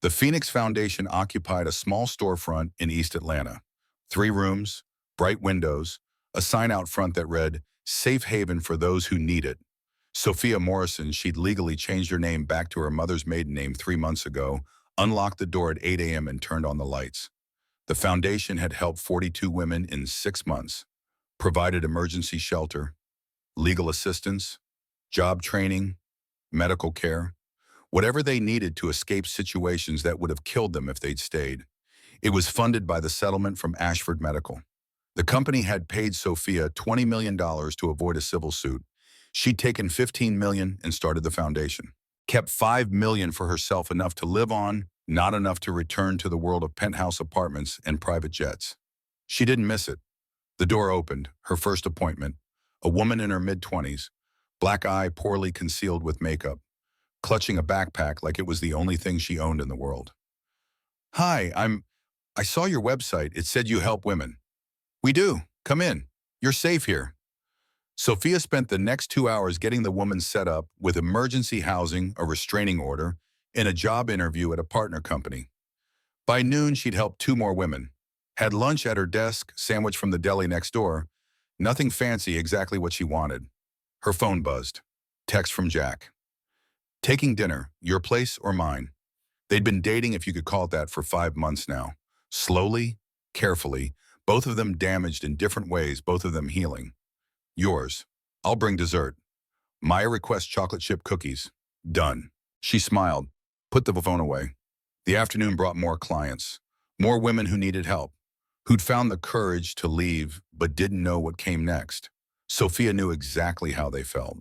A: The Phoenix Foundation occupied a small storefront in East Atlanta. 3 rooms, bright windows, a sign out front that read, "Safe haven for those who need it." Sophia Morrison, she'd legally changed her name back to her mother's maiden name 3 months ago, unlocked the door at 8 a.m. and turned on the lights. The foundation had helped 42 women in 6 months, provided emergency shelter, legal assistance, job training, medical care, whatever they needed to escape situations that would have killed them if they'd stayed. It was funded by the settlement from Ashford Medical. The company had paid Sophia $20 million to avoid a civil suit. She'd taken $15 million and started the foundation. Kept $5 million for herself, enough to live on, not enough to return to the world of penthouse apartments and private jets. She didn't miss it. The door opened, her first appointment. A woman in her mid-20s, black eye poorly concealed with makeup, clutching a backpack like it was the only thing she owned in the world. "Hi, I saw your website. It said you help women." "We do. Come in. You're safe here." Sophia spent the next 2 hours getting the woman set up with emergency housing, a restraining order, and a job interview at a partner company. By noon, she'd helped 2 more women. Had lunch at her desk, sandwich from the deli next door. Nothing fancy, exactly what she wanted. Her phone buzzed. Text from Jack. "Taking dinner, your place or mine?" They'd been dating, if you could call it that, for 5 months now. Slowly, carefully, both of them damaged in different ways, both of them healing. "Yours. I'll bring dessert." Maya requests chocolate chip cookies. Done. She smiled, put the phone away. The afternoon brought more clients, more women who needed help, who'd found the courage to leave but didn't know what came next. Sophia knew exactly how they felt.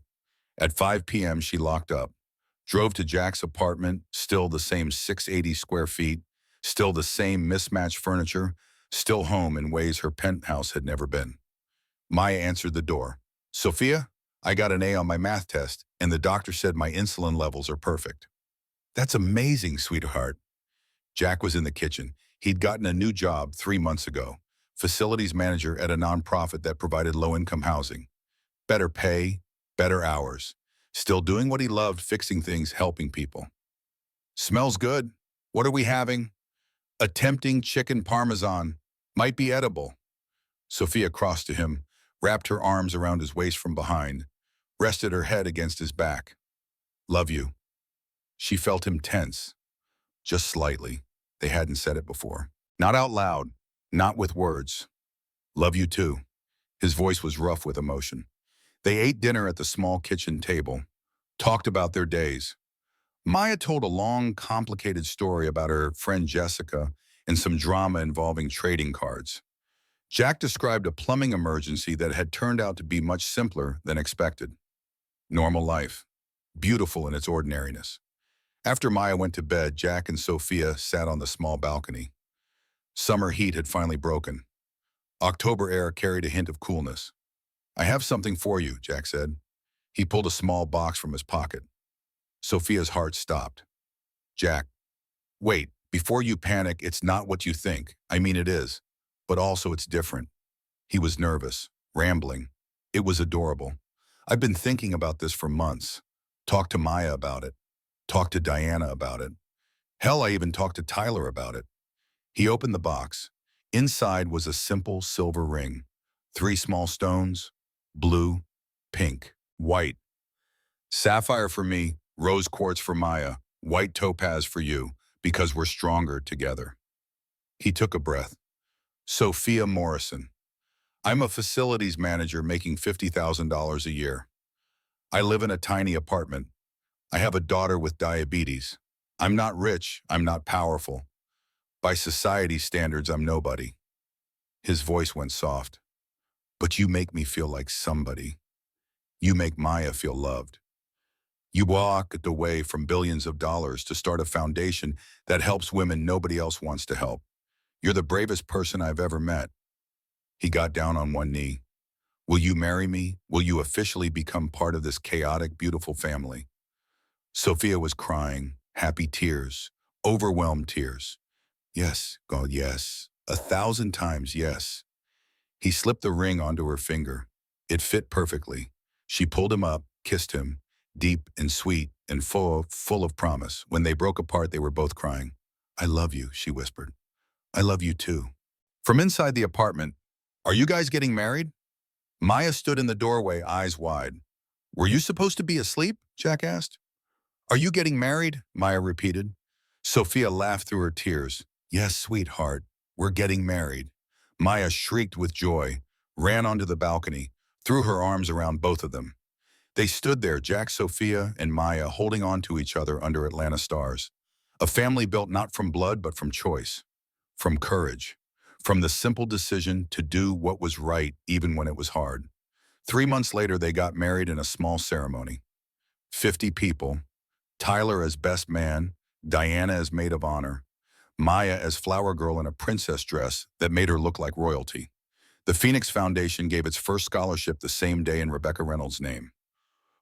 A: At 5 p.m., she locked up, drove to Jack's apartment, still the same 680 square feet, still the same mismatched furniture, still home in ways her penthouse had never been. Maya answered the door. "Sophia, I got an A on my math test, and the doctor said my insulin levels are perfect." "That's amazing, sweetheart." Jack was in the kitchen. He'd gotten a new job 3 months ago, facilities manager at a nonprofit that provided low-income housing. Better pay, better hours. Still doing what he loved, fixing things, helping people. "Smells good. What are we having?" "A tempting chicken parmesan. Might be edible." Sophia crossed to him, wrapped her arms around his waist from behind, rested her head against his back. "Love you." She felt him tense, just slightly. They hadn't said it before. Not out loud, not with words. "Love you too." His voice was rough with emotion. They ate dinner at the small kitchen table, talked about their days. Maya told a long, complicated story about her friend Jessica and some drama involving trading cards. Jack described a plumbing emergency that had turned out to be much simpler than expected. Normal life, beautiful in its ordinariness. After Maya went to bed, Jack and Sophia sat on the small balcony. Summer heat had finally broken. October air carried a hint of coolness. "I have something for you," Jack said. He pulled a small box from his pocket. Sophia's heart stopped. "Jack, wait, before you panic, it's not what you think. I mean, it is. But also it's different." He was nervous, rambling. It was adorable. "I've been thinking about this for months. Talked to Maya about it. Talked to Diana about it. Hell, I even talked to Tyler about it." He opened the box. Inside was a simple silver ring. 3 small stones, blue, pink, white. "Sapphire for me, rose quartz for Maya, white topaz for you, because we're stronger together." He took a breath. "Sophia Morrison. I'm a facilities manager making $50,000 a year. I live in a tiny apartment. I have a daughter with diabetes. I'm not rich, I'm not powerful. By society's standards, I'm nobody." His voice went soft. "But you make me feel like somebody. You make Maya feel loved. You walked away from billions of dollars to start a foundation that helps women nobody else wants to help. You're the bravest person I've ever met." He got down on one knee. Will you marry me? Will you officially become part of this chaotic, beautiful family? Sophia was crying, happy tears, overwhelmed tears. Yes, God, yes. 1,000 times yes. He slipped the ring onto her finger. It fit perfectly. She pulled him up, kissed him, deep and sweet and full of promise. When they broke apart, they were both crying. I love you, she whispered. I love you too. From inside the apartment, are you guys getting married? Maya stood in the doorway, eyes wide. Were you supposed to be asleep? Jack asked. Are you getting married? Maya repeated. Sophia laughed through her tears. Yes, sweetheart, we're getting married. Maya shrieked with joy, ran onto the balcony, threw her arms around both of them. They stood there, Jack, Sophia, and Maya, holding on to each other under Atlanta stars. A family built not from blood, but from choice, from courage, from the simple decision to do what was right even when it was hard. 3 months later, they got married in a small ceremony. 50 people, Tyler as best man, Diana as maid of honor, Maya as flower girl in a princess dress that made her look like royalty. The Phoenix Foundation gave its first scholarship the same day in Rebecca Reynolds' name.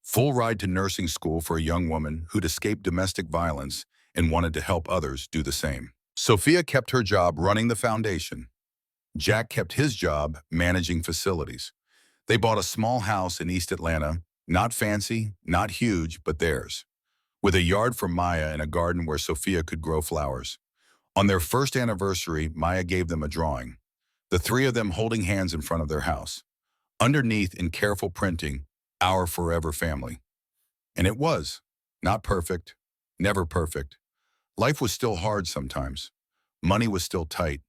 A: Full ride to nursing school for a young woman who'd escaped domestic violence and wanted to help others do the same. Sophia kept her job running the foundation. Jack kept his job managing facilities. They bought a small house in East Atlanta, not fancy, not huge, but theirs, with a yard for Maya and a garden where Sophia could grow flowers. On their first anniversary, Maya gave them a drawing, the three of them holding hands in front of their house. Underneath, in careful printing, our forever family. And it was. Not perfect, never perfect. Life was still hard sometimes. Money was still tight.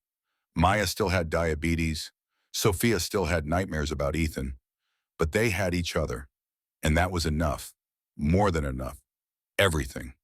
A: Maya still had diabetes. Sophia still had nightmares about Ethan. But they had each other. And that was enough. More than enough. Everything.